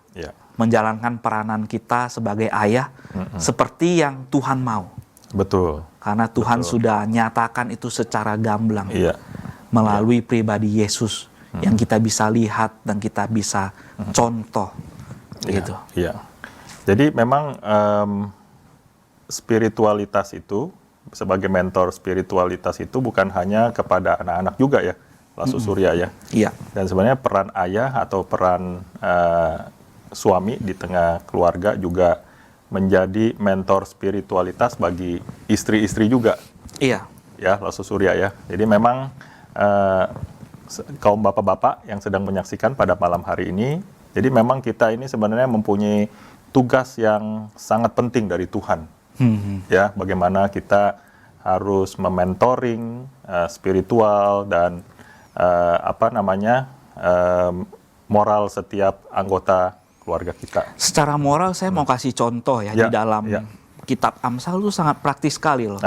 menjalankan peranan kita sebagai ayah seperti yang Tuhan mau. Betul. Karena Tuhan sudah nyatakan itu secara gamblang. Melalui pribadi Yesus yang kita bisa lihat dan kita bisa contoh, gitu. Jadi memang spiritualitas itu, sebagai mentor spiritualitas itu bukan hanya kepada anak-anak juga ya, Lasu Surya ya. Dan sebenarnya peran ayah atau peran suami di tengah keluarga juga menjadi mentor spiritualitas bagi istri-istri juga. Ya, Lasu Surya ya. Jadi memang kaum bapak-bapak yang sedang menyaksikan pada malam hari ini, jadi memang kita ini sebenarnya mempunyai tugas yang sangat penting dari Tuhan. Ya, bagaimana kita harus mementoring spiritual dan moral setiap anggota keluarga kita. Secara moral saya mau kasih contoh ya, di dalam kitab Amsal itu sangat praktis sekali loh.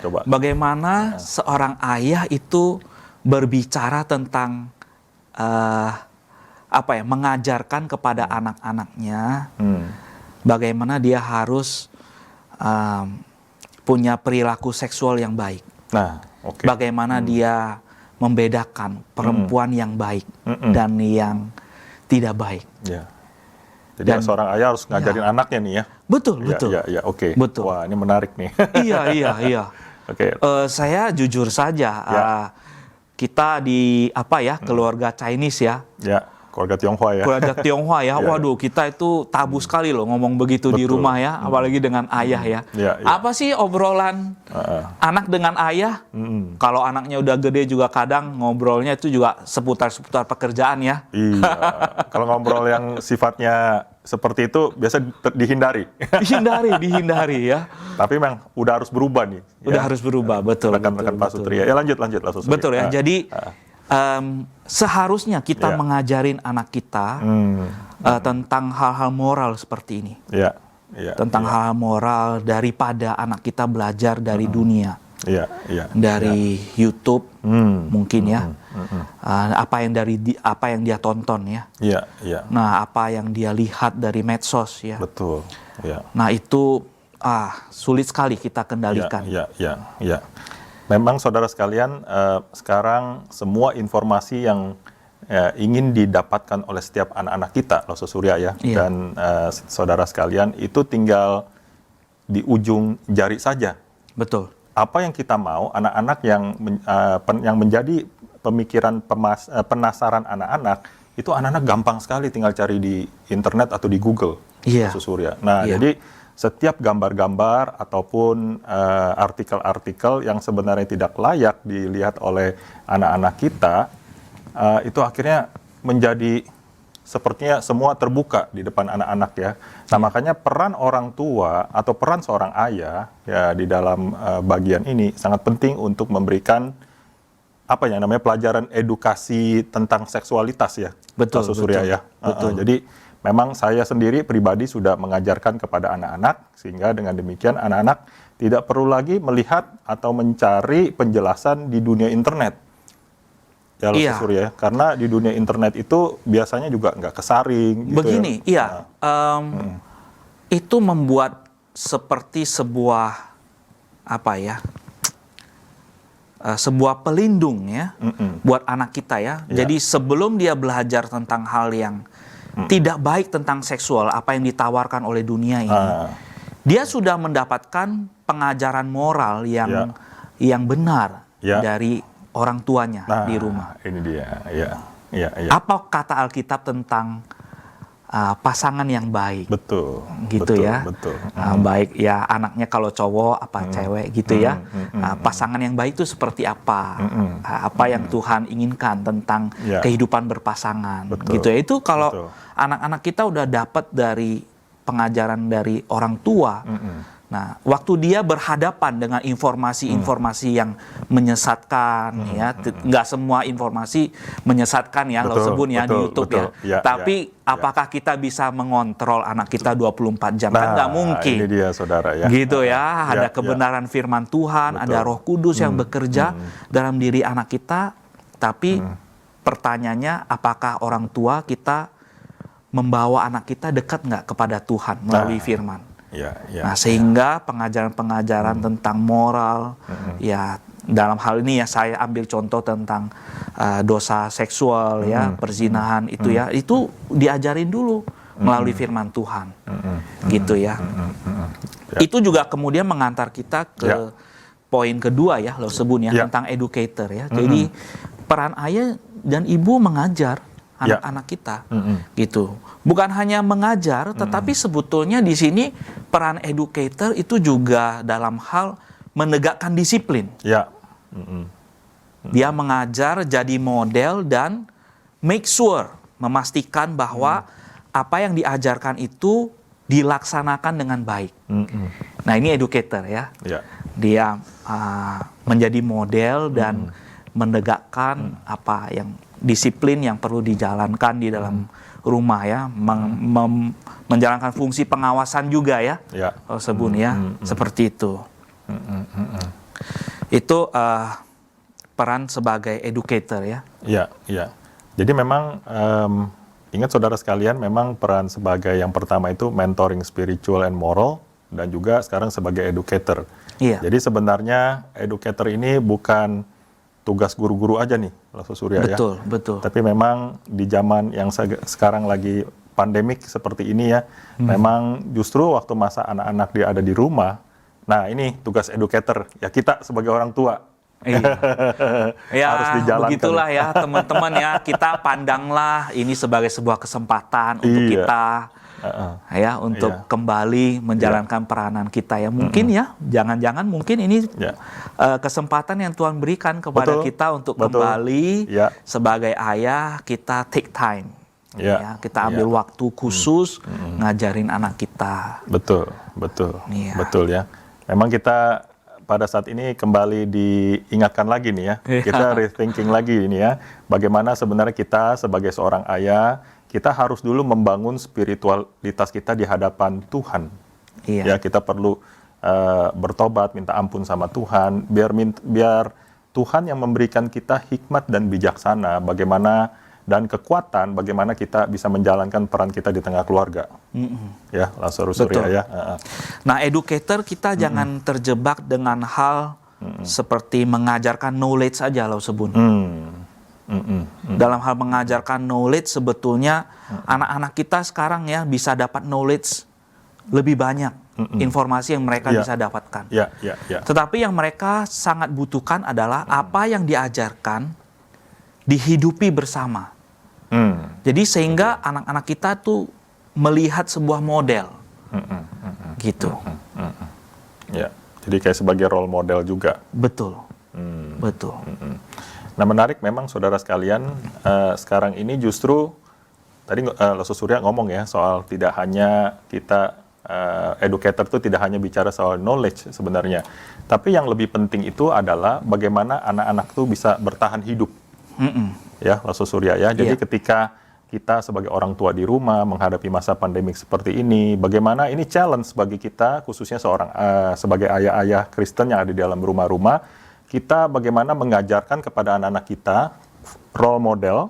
Coba. Bagaimana seorang ayah itu berbicara tentang mengajarkan kepada anak-anaknya bagaimana dia harus punya perilaku seksual yang baik. Bagaimana dia membedakan perempuan yang baik dan yang tidak baik. Jadi seorang ayah harus ngajarin anaknya nih ya. Betul. Betul. Wah, ini menarik nih. Iya. Saya jujur saja, kita di keluarga Chinese ya. Keluarga Tionghoa ya. Keluarga Tionghoa ya. Waduh, kita itu tabu sekali loh ngomong begitu di rumah ya, apalagi dengan ayah ya. Apa sih obrolan anak dengan ayah? Kalau anaknya udah gede juga kadang ngobrolnya itu juga seputar pekerjaan ya. Kalau ngobrol yang sifatnya seperti itu biasa dihindari. Dihindari ya. Tapi memang udah harus berubah nih. Udah harus berubah, betul. Rekan-rekan Pasutri ya. Lanjut lah Pasutri. Betul ya. Jadi seharusnya kita mengajarin anak kita tentang hal-hal moral seperti ini. Tentang hal-hal moral daripada anak kita belajar dari dunia. Dari YouTube mungkin ya. Apa yang dia tonton ya. Nah, apa yang dia lihat dari medsos ya. Betul. Nah, itu sulit sekali kita kendalikan. Memang saudara sekalian, sekarang semua informasi yang ingin didapatkan oleh setiap anak-anak kita, Lasu Surya ya, dan saudara sekalian, itu tinggal di ujung jari saja. Betul. Apa yang kita mau, anak-anak yang menjadi pemikiran penasaran anak-anak, itu anak-anak gampang sekali tinggal cari di internet atau di Google, Lasu Surya. Nah, jadi setiap gambar-gambar ataupun artikel-artikel yang sebenarnya tidak layak dilihat oleh anak-anak kita, itu akhirnya menjadi sepertinya semua terbuka di depan anak-anak ya. Nah, makanya peran orang tua atau peran seorang ayah ya di dalam bagian ini sangat penting untuk memberikan apa ya namanya pelajaran edukasi tentang seksualitas ya. Betul, Pak Surya ya. betul. Jadi memang saya sendiri pribadi sudah mengajarkan kepada anak-anak sehingga dengan demikian anak-anak tidak perlu lagi melihat atau mencari penjelasan di dunia internet. Ya, Iya. Surya, karena di dunia internet itu biasanya juga nggak kesaring. Gitu Begini, ya. itu membuat seperti sebuah apa ya, sebuah pelindung ya, buat anak kita ya. Jadi sebelum dia belajar tentang hal yang tidak baik tentang seksual, apa yang ditawarkan oleh dunia ini, dia sudah mendapatkan pengajaran moral yang benar dari orang tuanya di rumah. Ini dia, ya. Apa kata Alkitab tentang pasangan yang baik? Betul. Gitu betul, ya. Betul. Baik ya anaknya kalau cowok apa cewek gitu ya. Pasangan yang baik itu seperti apa? Apa yang Tuhan inginkan tentang kehidupan berpasangan? Betul. Gitu ya. Itu kalau anak-anak kita udah dapat dari pengajaran dari orang tua. Nah, waktu dia berhadapan dengan informasi-informasi yang menyesatkan, ya, nggak semua informasi menyesatkan ya, lo sebut ya di YouTube ya. Tapi apakah kita bisa mengontrol anak kita 24 jam? Kan nggak mungkin. Ini dia, saudara ya. Gitu ya, ada kebenaran firman Tuhan, ada Roh Kudus yang bekerja dalam diri anak kita. Tapi pertanyaannya, apakah orang tua kita membawa anak kita dekat nggak kepada Tuhan melalui firman? Nah, sehingga pengajaran-pengajaran tentang moral, ya dalam hal ini ya saya ambil contoh tentang dosa seksual ya, perzinahan itu ya, itu diajarin dulu melalui firman Tuhan, gitu ya. Itu juga kemudian mengantar kita ke poin kedua ya, lo sebut ya, tentang educator ya. Jadi peran ayah dan ibu mengajar anak-anak kita, gitu. Bukan hanya mengajar, tetapi sebetulnya di sini peran educator itu juga dalam hal menegakkan disiplin. Dia mengajar, jadi model dan make sure, memastikan bahwa apa yang diajarkan itu dilaksanakan dengan baik. Nah, ini educator ya. Dia menjadi model dan menegakkan apa yang disiplin yang perlu dijalankan di dalam rumah ya, menjalankan fungsi pengawasan juga ya, sebut ya, seperti itu. Itu peran sebagai educator ya. Iya. Jadi memang ingat saudara sekalian, memang peran sebagai yang pertama itu mentoring spiritual and moral, dan juga sekarang sebagai educator. Jadi sebenarnya educator ini bukan tugas guru-guru aja nih, Langsung Surya ya. Betul. Tapi memang di zaman yang sekarang lagi pandemik seperti ini ya, memang justru waktu masa anak-anak dia ada di rumah, nah ini tugas educator ya, kita sebagai orang tua. Ya, harus dijalankan. Begitulah ya teman-teman ya, kita pandanglah ini sebagai sebuah kesempatan untuk kita ya, untuk kembali menjalankan peranan kita ya. Mungkin ya, jangan-jangan mungkin ini kesempatan yang Tuhan berikan kepada kita untuk kembali sebagai ayah, kita take time. Ya, kita ambil waktu khusus ngajarin anak kita. Betul ya. Memang kita pada saat ini kembali diingatkan lagi nih ya, kita rethinking lagi ini ya, bagaimana sebenarnya kita sebagai seorang ayah, kita harus dulu membangun spiritualitas kita di hadapan Tuhan. Ya, kita perlu bertobat, minta ampun sama Tuhan, biar Tuhan yang memberikan kita hikmat dan bijaksana, bagaimana dan kekuatan, bagaimana kita bisa menjalankan peran kita di tengah keluarga. Ya, Langsung Surya ya. Nah, educator kita jangan terjebak dengan hal seperti mengajarkan knowledge saja, lo sebut. Dalam hal mengajarkan knowledge, sebetulnya anak-anak kita sekarang ya bisa dapat knowledge lebih banyak, informasi yang mereka bisa dapatkan. Tetapi yang mereka sangat butuhkan adalah apa yang diajarkan dihidupi bersama. Jadi sehingga anak-anak kita tuh melihat sebuah model, gitu. Ya, jadi kayak sebagai role model juga. Betul. Nah, menarik memang saudara sekalian, sekarang ini justru tadi Laso Surya ngomong ya soal tidak hanya kita educator itu tidak hanya bicara soal knowledge sebenarnya, tapi yang lebih penting itu adalah bagaimana anak-anak tuh bisa bertahan hidup. Ya, Laso Surya ya. Jadi ketika kita sebagai orang tua di rumah menghadapi masa pandemik seperti ini, bagaimana ini challenge bagi kita, khususnya sebagai ayah-ayah Kristen yang ada di dalam rumah-rumah, kita bagaimana mengajarkan kepada anak-anak kita role model,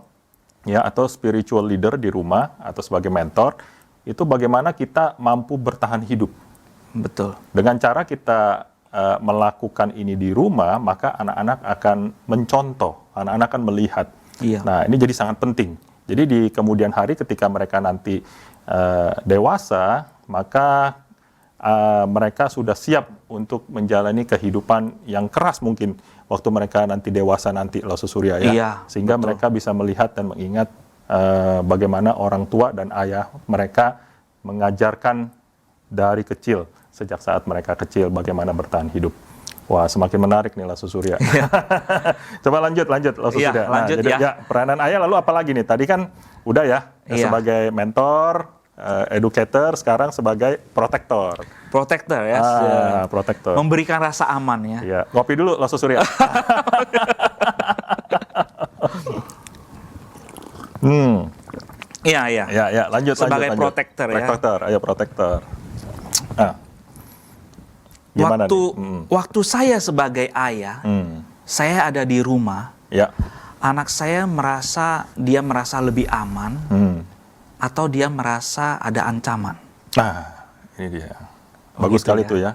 ya, atau spiritual leader di rumah atau sebagai mentor, itu bagaimana kita mampu bertahan hidup. Betul. Dengan cara kita melakukan ini di rumah, maka anak-anak akan mencontoh, anak-anak akan melihat. Iya. Nah, ini jadi sangat penting. Jadi di kemudian hari ketika mereka nanti dewasa, maka mereka sudah siap untuk menjalani kehidupan yang keras mungkin waktu mereka nanti dewasa nanti, Laso Surya ya. Iya, sehingga betul. mereka bisa melihat dan mengingat bagaimana orang tua dan ayah mereka mengajarkan dari kecil, sejak saat mereka kecil bagaimana bertahan hidup. Wah, semakin menarik nih Laso Surya. Coba lanjut Laso Surya. Nah, lanjut, jadi peranan ayah lalu apa lagi nih? Tadi kan udah ya sebagai mentor, educator, sekarang sebagai protektor. Protektor ya. Protektor. Memberikan rasa aman ya. Iya. Kopi dulu Laso Surya. Iya. Ya, lanjut. Sebagai protektor ya. Protektor, ayo protektor. Gimana waktu saya sebagai ayah, saya ada di rumah, anak saya merasa lebih aman, atau dia merasa ada ancaman. Nah, ini dia. Bagus sekali tuh ya.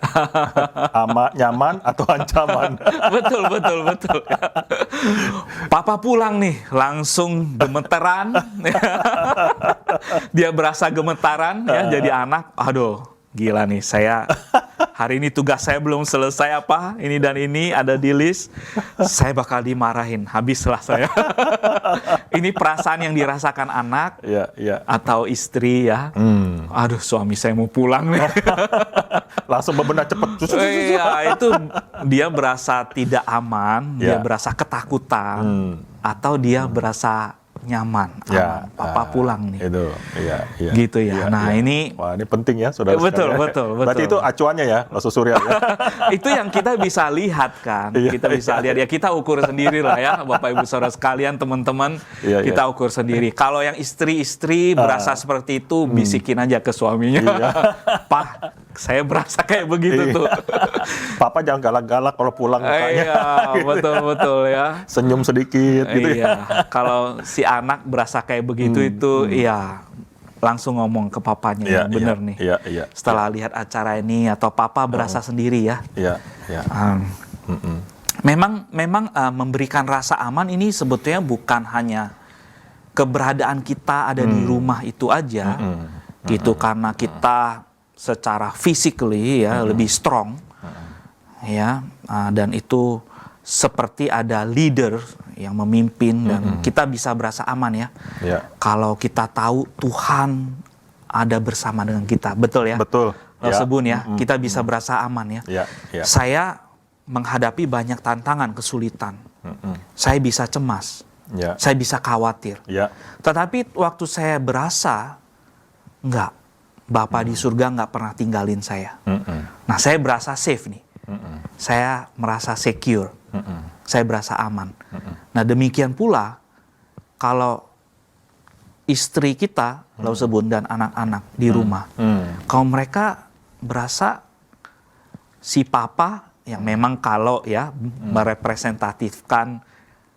Nyaman atau ancaman. Betul. Papa pulang nih, langsung gemeteran. Dia berasa gemetaran ya, jadi anak. Aduh, gila nih, saya hari ini tugas saya belum selesai ini dan ini ada di list, saya bakal dimarahin, habislah saya. Ini perasaan yang dirasakan anak atau istri ya. Aduh, suami saya mau pulang nih. Langsung bebenah cepet. Iya, itu dia berasa tidak aman, dia berasa ketakutan, atau dia berasa nyaman, aman. Papa pulang nih. Itu, gitu ya. Ini, wah, ini penting ya, saudara sekalian. Betul. Berarti itu acuannya ya, Laso Surya. Ya? Itu yang kita bisa lihat kan. Kita bisa lihat ya, kita ukur sendiri lah ya, Bapak Ibu saudara sekalian, teman-teman, kita ukur sendiri. Kalau yang istri berasa seperti itu, bisikin aja ke suaminya. Pak, saya berasa kayak begitu tuh. Papa jangan galak-galak kalau pulang mukanya. Iya, betul ya. Senyum sedikit gitu ya. Kalau si anak berasa kayak begitu itu, langsung ngomong ke papanya, bener nih. Setelah lihat acara ini atau papa berasa sendiri ya. Memang memberikan rasa aman ini sebetulnya bukan hanya keberadaan kita ada di rumah itu aja, gitu, karena kita secara physically ya lebih strong, ya, dan itu seperti ada leader yang memimpin dan kita bisa berasa aman ya. Kalau kita tahu Tuhan ada bersama dengan kita, betul ya. Betul. Sebun ya, kita bisa berasa aman ya. Saya menghadapi banyak tantangan, kesulitan. Saya bisa cemas, saya bisa khawatir. Tetapi waktu saya berasa enggak, Bapa di surga nggak pernah tinggalin saya. Nah, saya berasa safe nih. Saya merasa secure. Saya berasa aman. Nah, demikian pula kalau istri kita, Lalu Sebun, dan anak-anak di rumah, kalau mereka berasa si papa yang memang kalau ya merepresentatifkan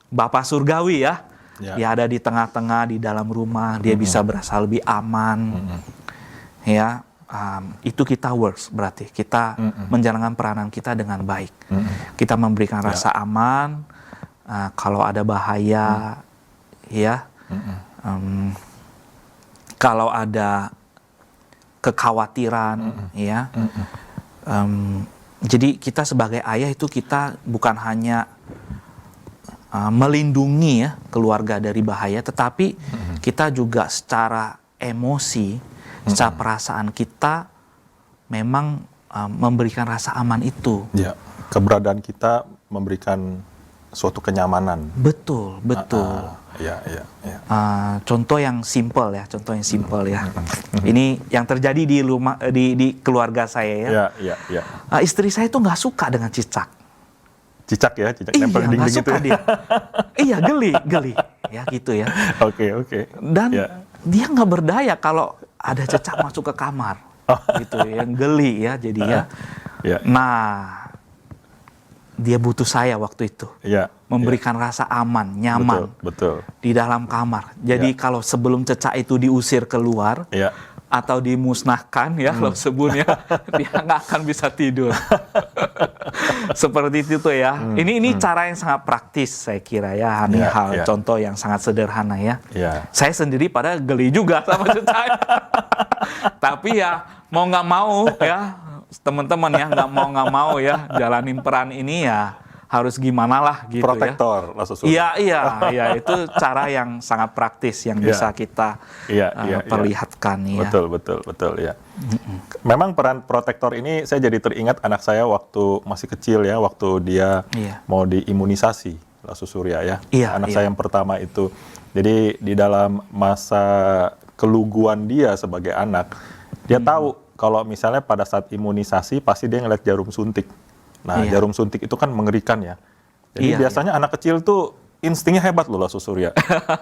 Bapa surgawi ya, dia ada di tengah-tengah di dalam rumah, dia bisa berasa lebih aman. Ya, itu kita works, berarti kita menjalankan peranan kita dengan baik. Kita memberikan rasa aman, kalau ada bahaya, ya, kalau ada kekhawatiran, ya. Jadi kita sebagai ayah itu kita bukan hanya melindungi ya keluarga dari bahaya, tetapi kita juga secara emosi, secara perasaan kita memang memberikan rasa aman itu. Ya, keberadaan kita memberikan suatu kenyamanan. Betul. Ya. Contoh yang simple ya, Ini yang terjadi di rumah, di keluarga saya ya. Ya. Istri saya tuh nggak suka dengan cicak. Cicak nempel di dinding gitu. Dia. Iya, geli, ya gitu ya. Oke. Dan dia nggak berdaya kalau ada cicak masuk ke kamar, gitu ya, yang geli ya jadinya. Nah, dia butuh saya waktu itu, memberikan rasa aman, nyaman, betul. Di dalam kamar. Jadi kalau sebelum cicak itu diusir keluar, atau dimusnahkan ya, kalau sebutnya, dia nggak akan bisa tidur. Seperti itu tuh ya. Ini cara yang sangat praktis saya kira ya. Contoh yang sangat sederhana ya. Saya sendiri pada geli juga sama cicak. Tapi ya mau nggak mau ya, teman-teman ya, nggak mau ya jalanin peran ini ya. Harus gimana lah gitu. Protektor ya. Iya, itu cara yang sangat praktis yang bisa kita perlihatkan ya. Betul ya. Memang peran protektor ini saya jadi teringat anak saya waktu masih kecil ya, waktu dia mau diimunisasi Surya ya. Anak saya yang pertama itu. Jadi di dalam masa keluguan dia sebagai anak, dia tahu kalau misalnya pada saat imunisasi pasti dia ngeliat jarum suntik. Nah, jarum suntik itu kan mengerikan ya. Jadi biasanya anak kecil tuh instingnya hebat loh Surya.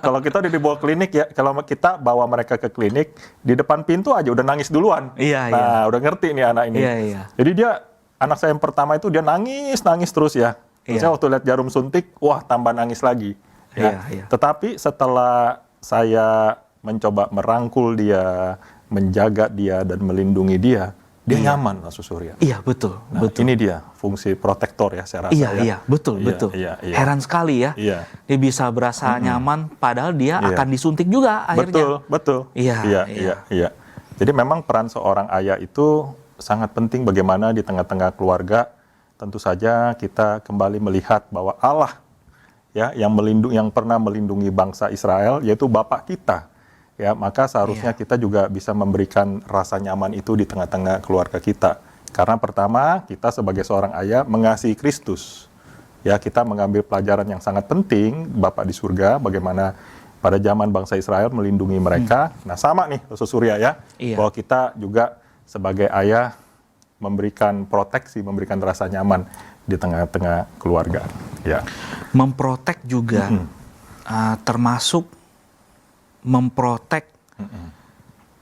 Kalau kita udah dibawa klinik ya, kalau kita bawa mereka ke klinik, di depan pintu aja udah nangis duluan. Udah ngerti nih anak ini. Jadi anak saya yang pertama itu dia nangis terus ya. Terus saya waktu lihat jarum suntik, wah tambah nangis lagi. Tetapi setelah saya mencoba merangkul dia, menjaga dia dan melindungi dia nyaman Surya. Iya, betul. Ini dia fungsi protektor ya saya rasa. Iya, betul. Heran sekali ya. Dia bisa berasa nyaman padahal dia akan disuntik juga akhirnya. Betul. Iya. Jadi memang peran seorang ayah itu sangat penting bagaimana di tengah-tengah keluarga. Tentu saja kita kembali melihat bahwa Allah ya yang pernah melindungi bangsa Israel yaitu Bapak kita. Ya, maka seharusnya kita juga bisa memberikan rasa nyaman itu di tengah-tengah keluarga kita. Karena pertama, kita sebagai seorang ayah mengasihi Kristus. Ya, kita mengambil pelajaran yang sangat penting, Bapak di surga, bagaimana pada zaman bangsa Israel melindungi mereka. Nah, sama nih, Surya ya, bahwa kita juga sebagai ayah memberikan proteksi, memberikan rasa nyaman di tengah-tengah keluarga. Ya. Memprotek juga termasuk memprotek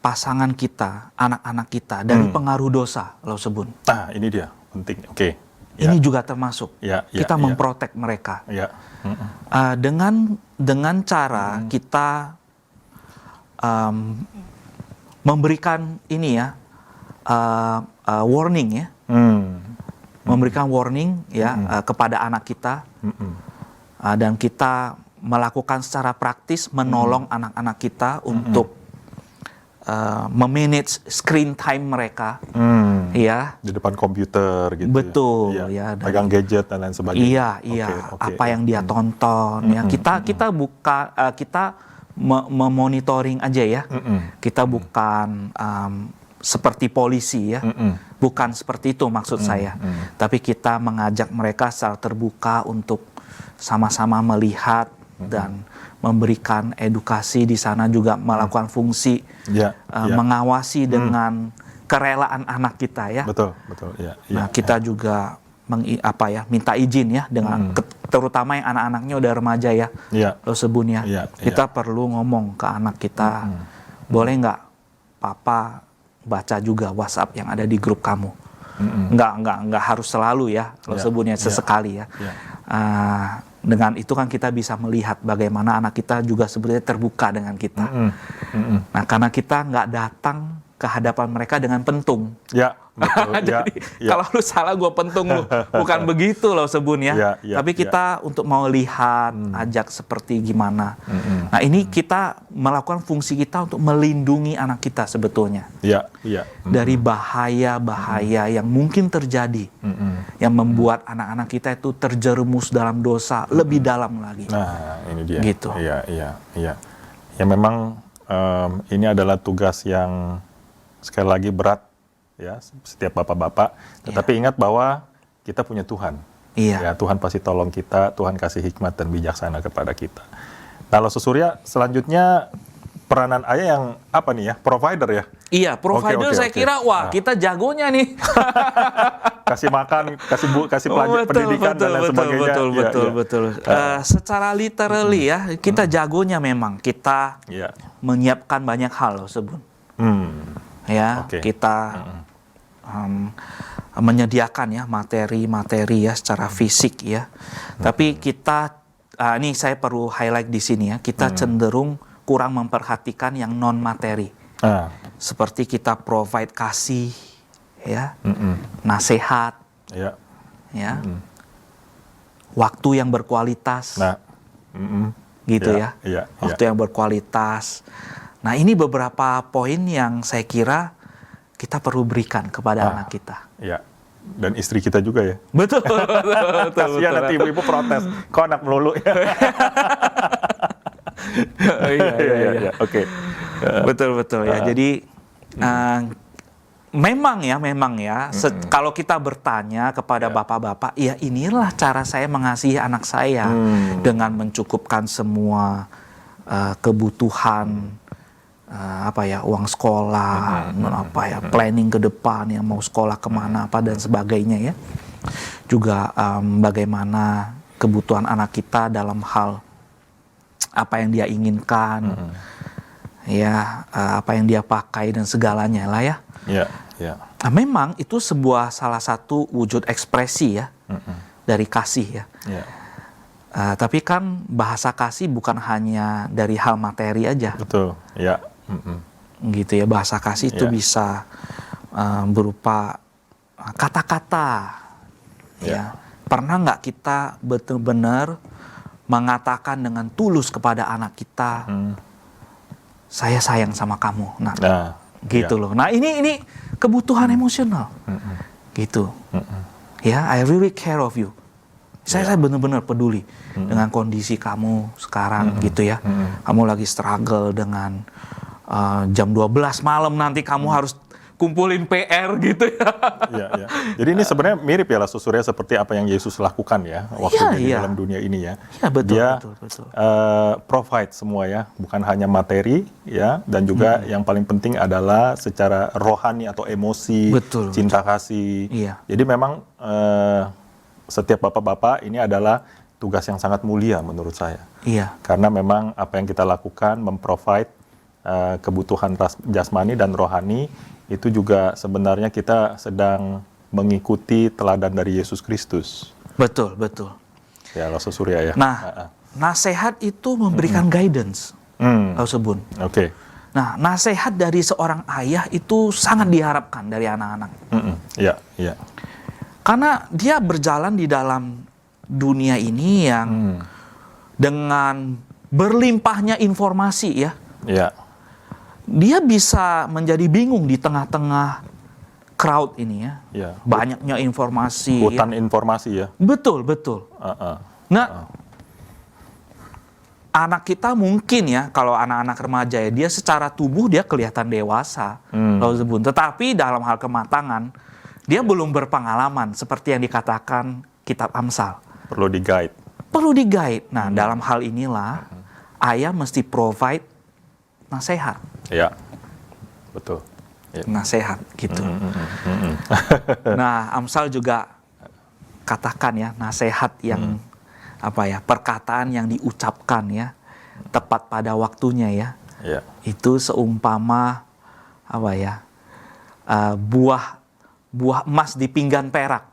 pasangan kita, anak-anak kita dari pengaruh dosa, sebut. Nah, ini dia penting. Oke. Ini juga termasuk. Kita memprotek mereka. Dengan cara kita memberikan ini ya, warning ya, memberikan warning ya kepada anak kita, dan kita melakukan secara praktis menolong anak-anak kita untuk memanage screen time mereka, ya di depan komputer gitu. Betul, ya. Pegang gadget dan lain sebagainya. Iya. Apa yang dia tonton, ya. Kita memonitoring aja ya. Kita bukan seperti polisi ya, bukan seperti itu maksud saya. Tapi kita mengajak mereka secara terbuka untuk sama-sama melihat dan memberikan edukasi di sana, juga melakukan fungsi mengawasi dengan kerelaan anak kita ya. Betul. Nah, kita juga minta izin ya dengan terutama yang anak-anaknya udah remaja ya, sebutnya. Kita perlu ngomong ke anak kita, boleh nggak Papa baca juga WhatsApp yang ada di grup kamu? Nggak harus selalu ya, sebutnya sesekali ya. Dengan itu kan kita bisa melihat bagaimana anak kita juga sebetulnya terbuka dengan kita. Nah, karena kita nggak datang ke hadapan mereka dengan pentung. Betul. Jadi kalau lu salah gue pentung lu, bukan begitu sebutnya. Tapi kita untuk mau lihat, ajak seperti gimana. Nah, ini kita melakukan fungsi kita untuk melindungi anak kita sebetulnya. Dari bahaya-bahaya yang mungkin terjadi, yang membuat anak-anak kita itu terjerumus dalam dosa lebih dalam lagi. Nah, ini dia. Gitu. Iya. Ya memang ini adalah tugas yang sekali lagi berat ya, setiap bapak-bapak. Tetapi ingat bahwa kita punya Tuhan. Iya. Ya, Tuhan pasti tolong kita, Tuhan kasih hikmat dan bijaksana kepada kita. Nah, Lo Surya, selanjutnya peranan ayah yang apa nih ya? Provider ya? Iya, provider saya kira, wah kita jagonya nih. Kasih makan, kasih pendidikan dan lain sebagainya. Betul. Secara literally ya, kita jagonya memang. Kita menyiapkan banyak hal loh sebun. Ya, kita menyediakan ya materi-materi ya secara fisik ya. Tapi kita, ini saya perlu highlight di sini ya, kita cenderung kurang memperhatikan yang non materi. Seperti kita provide kasih, ya, nasihat, ya, waktu yang berkualitas, gitu ya, waktu yang berkualitas. Nah, ini beberapa poin yang saya kira kita perlu berikan kepada anak kita. Ya. Dan istri kita juga ya. Betul. Kasihan nanti ibu-ibu protes, kok anak melulu ya. Iya. Oke. Betul ya. Jadi memang ya. Kalau kita bertanya kepada bapak-bapak, ya inilah cara saya mengasihi anak saya dengan mencukupkan semua kebutuhan, uang sekolah, planning ke depan yang mau sekolah kemana apa dan sebagainya ya. Juga bagaimana kebutuhan anak kita dalam hal apa yang dia inginkan, apa yang dia pakai dan segalanya lah ya. Nah, memang itu salah satu wujud ekspresi ya dari kasih ya. Tapi kan bahasa kasih bukan hanya dari hal materi aja. Betul. Ya. Gitu ya, bahasa kasih itu bisa berupa kata-kata. Ya. Pernah nggak kita benar-benar mengatakan dengan tulus kepada anak kita, saya sayang sama kamu. Nah gitu loh. Nah ini kebutuhan emosional. Gitu. Ya, I really care of you. Saya benar-benar peduli dengan kondisi kamu sekarang gitu ya. Kamu lagi struggle dengan jam 12 malam nanti kamu harus kumpulin PR gitu ya. Iya. Jadi ini sebenarnya mirip ya Lasso Surya seperti apa yang Yesus lakukan ya waktu di dalam dunia ini ya. Iya, betul. Dia provide semua ya, bukan hanya materi ya, dan juga yang paling penting adalah secara rohani atau emosi, cinta kasih. Iya. Jadi memang setiap bapak-bapak ini adalah tugas yang sangat mulia menurut saya. Iya. Karena memang apa yang kita lakukan memprovide kebutuhan jasmani dan rohani itu juga sebenarnya kita sedang mengikuti teladan dari Yesus Kristus. Betul. Ya, Lasso Surya ya. Nah, nasihat itu memberikan guidance. Bun. Oke. Nah, nasihat dari seorang ayah itu sangat diharapkan dari anak-anak. Iya. Karena dia berjalan di dalam dunia ini yang dengan berlimpahnya informasi ya. Iya. Dia bisa menjadi bingung di tengah-tengah crowd ini ya. Banyaknya informasi. Hutan informasi ya. Betul. Nah, anak kita mungkin ya, kalau anak-anak remaja ya, dia secara tubuh dia kelihatan dewasa. Tetapi dalam hal kematangan, dia belum berpengalaman seperti yang dikatakan kitab Amsal. Perlu di-guide. Nah, dalam hal inilah ayah mesti provide nasihat. Ya, betul. Nasihat gitu. Nah, Amsal juga katakan ya, nasihat yang perkataan yang diucapkan ya, tepat pada waktunya ya. Itu seumpama buah emas di pinggan perak.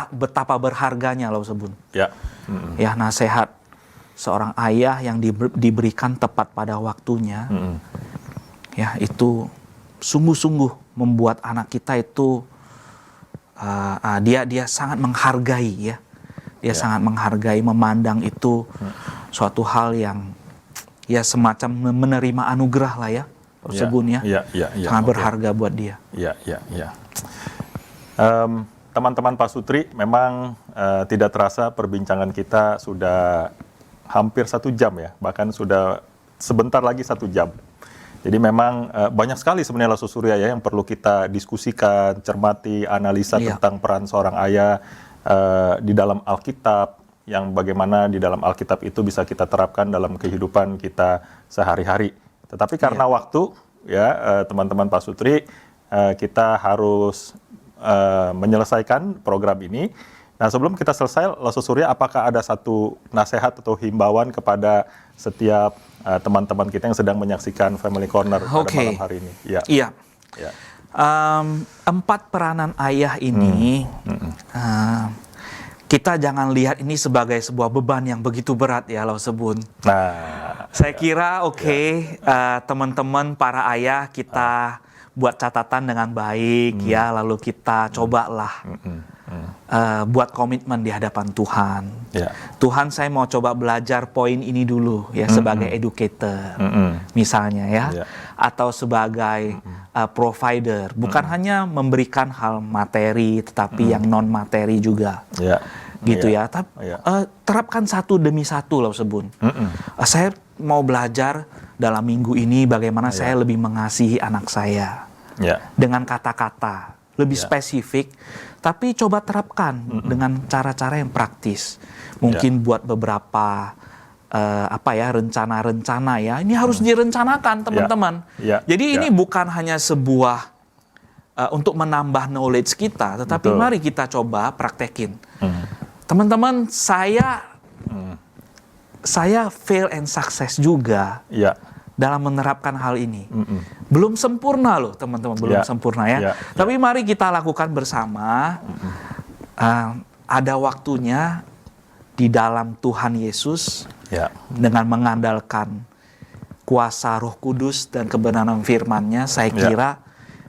Betapa berharganya loh sebun. Ya, nasihat seorang ayah yang diberikan tepat pada waktunya. Ya, itu sungguh-sungguh membuat anak kita itu dia sangat menghargai ya. Dia sangat menghargai, memandang itu suatu hal yang ya semacam menerima anugerah lah ya. Sebun ya. Sangat berharga buat dia. Iya. Teman-teman Pasutri, memang tidak terasa perbincangan kita sudah hampir 1 jam ya. Bahkan sudah sebentar lagi 1 jam. Jadi memang banyak sekali sebenarnya Lasso Surya ya yang perlu kita diskusikan, cermati, analisa tentang peran seorang ayah di dalam Alkitab, yang bagaimana di dalam Alkitab itu bisa kita terapkan dalam kehidupan kita sehari-hari. Tetapi karena waktu, ya teman-teman pasutri, kita harus menyelesaikan program ini. Nah, sebelum kita selesai, Loso Surya, apakah ada satu nasihat atau himbauan kepada setiap teman-teman kita yang sedang menyaksikan Family Corner pada malam hari ini? Iya. 4 peranan ayah ini, kita jangan lihat ini sebagai sebuah beban yang begitu berat ya, Loso Bun. Nah, saya kira teman-teman para ayah kita buat catatan dengan baik ya, lalu kita cobalah buat komitmen di hadapan Tuhan. Tuhan, saya mau coba belajar poin ini dulu ya, sebagai educator misalnya ya, atau sebagai provider, bukan hanya memberikan hal materi tetapi yang non materi juga. Gitu ya. Terapkan satu demi satu, Loso Bun. Saya mau belajar dalam minggu ini bagaimana saya lebih mengasihi anak saya. Dengan kata-kata lebih spesifik, tapi coba terapkan dengan cara-cara yang praktis. Mungkin buat beberapa rencana-rencana ya. Ini harus direncanakan, teman-teman. Jadi ini bukan hanya sebuah untuk menambah knowledge kita, tetapi mari kita coba praktekin. Teman-teman, saya fail and success juga dalam menerapkan hal ini. Belum sempurna loh, teman-teman, belum sempurna ya. Tapi mari kita lakukan bersama. Ada waktunya di dalam Tuhan Yesus, dengan mengandalkan kuasa Roh Kudus dan kebenaran firman-Nya, saya kira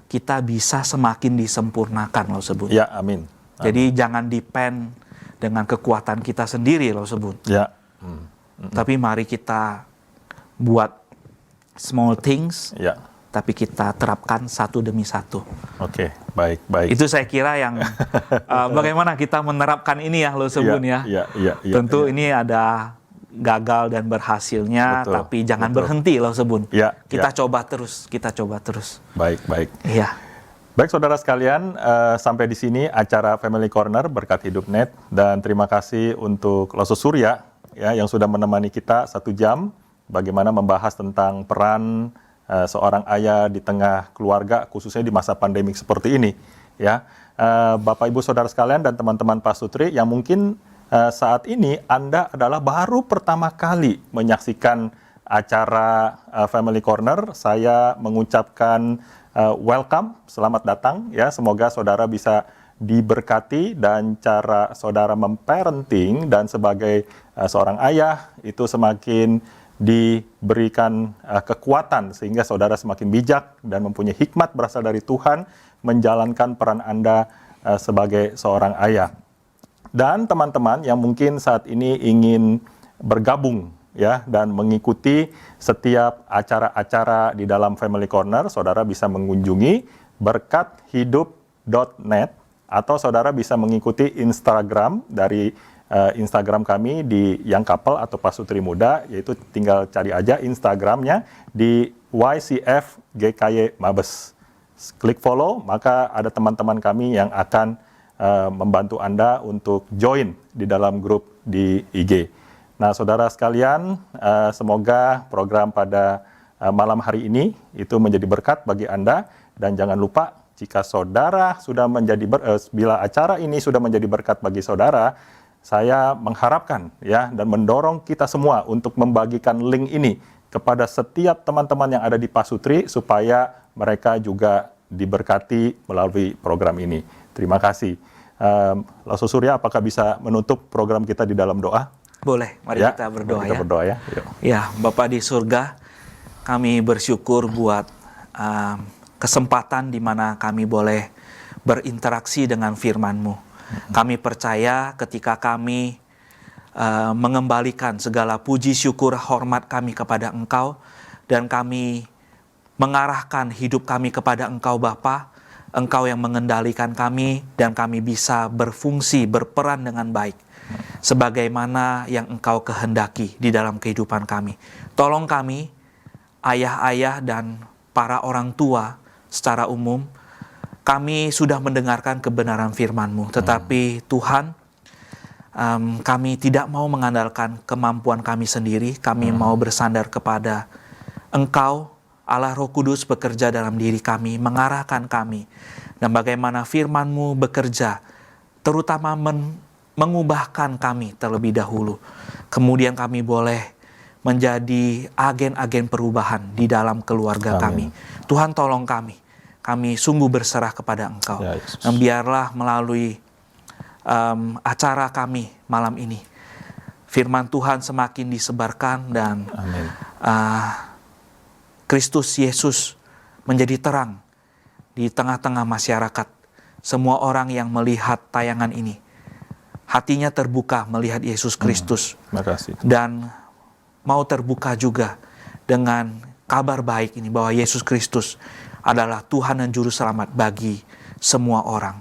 kita bisa semakin disempurnakan, Loso Bun. Amin. Jadi jangan depend dengan kekuatan kita sendiri, Loso Bun. Tapi mari kita buat small things, tapi kita terapkan satu demi satu. Oke, baik. Itu saya kira yang bagaimana kita menerapkan ini ya, Loso Bun ya. Tentu ini ada gagal dan berhasilnya, tapi jangan berhenti, Loso Bun. Kita coba terus. Baik. Baik, saudara sekalian, sampai di sini acara Family Corner Berkat Hidup Net, dan terima kasih untuk Loso Surya ya, yang sudah menemani kita 1 jam bagaimana membahas tentang peran seorang ayah di tengah keluarga, khususnya di masa pandemik seperti ini ya. Bapak Ibu saudara sekalian dan teman-teman pasutri yang mungkin saat ini Anda adalah baru pertama kali menyaksikan acara Family Corner, saya mengucapkan welcome, selamat datang ya. Semoga saudara bisa diberkati dan cara saudara memparenting dan sebagai seorang ayah itu semakin diberikan kekuatan sehingga saudara semakin bijak dan mempunyai hikmat berasal dari Tuhan menjalankan peran Anda sebagai seorang ayah. Dan teman-teman yang mungkin saat ini ingin bergabung ya dan mengikuti setiap acara-acara di dalam Family Corner, saudara bisa mengunjungi berkathidup.net atau saudara bisa mengikuti Instagram dari Instagram kami di Young Couple atau Pasutri Muda, yaitu tinggal cari aja Instagramnya di YCF-GKY Mabes. Klik follow, maka ada teman-teman kami yang akan membantu Anda untuk join di dalam grup di IG. Nah, saudara sekalian, semoga program pada malam hari ini itu menjadi berkat bagi Anda, dan jangan lupa jika saudara sudah bila acara ini sudah menjadi berkat bagi saudara, saya mengharapkan ya dan mendorong kita semua untuk membagikan link ini kepada setiap teman-teman yang ada di Pasutri supaya mereka juga diberkati melalui program ini. Terima kasih. Loso Surya, apakah bisa menutup program kita di dalam doa? Boleh, mari kita berdoa kita berdoa ya. Ya, Bapa di surga, kami bersyukur buat kesempatan di mana kami boleh berinteraksi dengan firman-Mu. Kami percaya ketika kami mengembalikan segala puji, syukur, hormat kami kepada Engkau, dan kami mengarahkan hidup kami kepada Engkau Bapa, Engkau yang mengendalikan kami, dan kami bisa berfungsi, berperan dengan baik sebagaimana yang Engkau kehendaki di dalam kehidupan kami. Tolong kami, ayah-ayah dan para orang tua secara umum, kami sudah mendengarkan kebenaran firman-Mu, tetapi Tuhan, kami tidak mau mengandalkan kemampuan kami sendiri. Kami mau bersandar kepada Engkau, Allah Roh Kudus bekerja dalam diri kami, mengarahkan kami. Dan bagaimana firman-Mu bekerja, terutama mengubahkan kami terlebih dahulu. Kemudian kami boleh menjadi agen-agen perubahan di dalam keluarga kami. Tuhan tolong kami. Kami sungguh berserah kepada Engkau. Ya, Dan biarlah melalui acara kami malam ini, firman Tuhan semakin disebarkan dan Kristus Yesus menjadi terang di tengah-tengah masyarakat. Semua orang yang melihat tayangan ini, hatinya terbuka melihat Yesus Kristus. Dan mau terbuka juga dengan kabar baik ini, bahwa Yesus Kristus adalah Tuhan dan Juru Selamat bagi semua orang.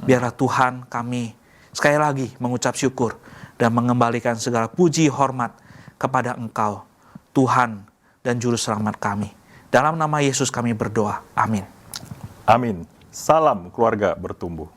Biarlah Tuhan, kami sekali lagi mengucap syukur dan mengembalikan segala puji hormat kepada Engkau, Tuhan dan Juru Selamat kami. Dalam nama Yesus kami berdoa. Amin. Amin. Salam keluarga bertumbuh.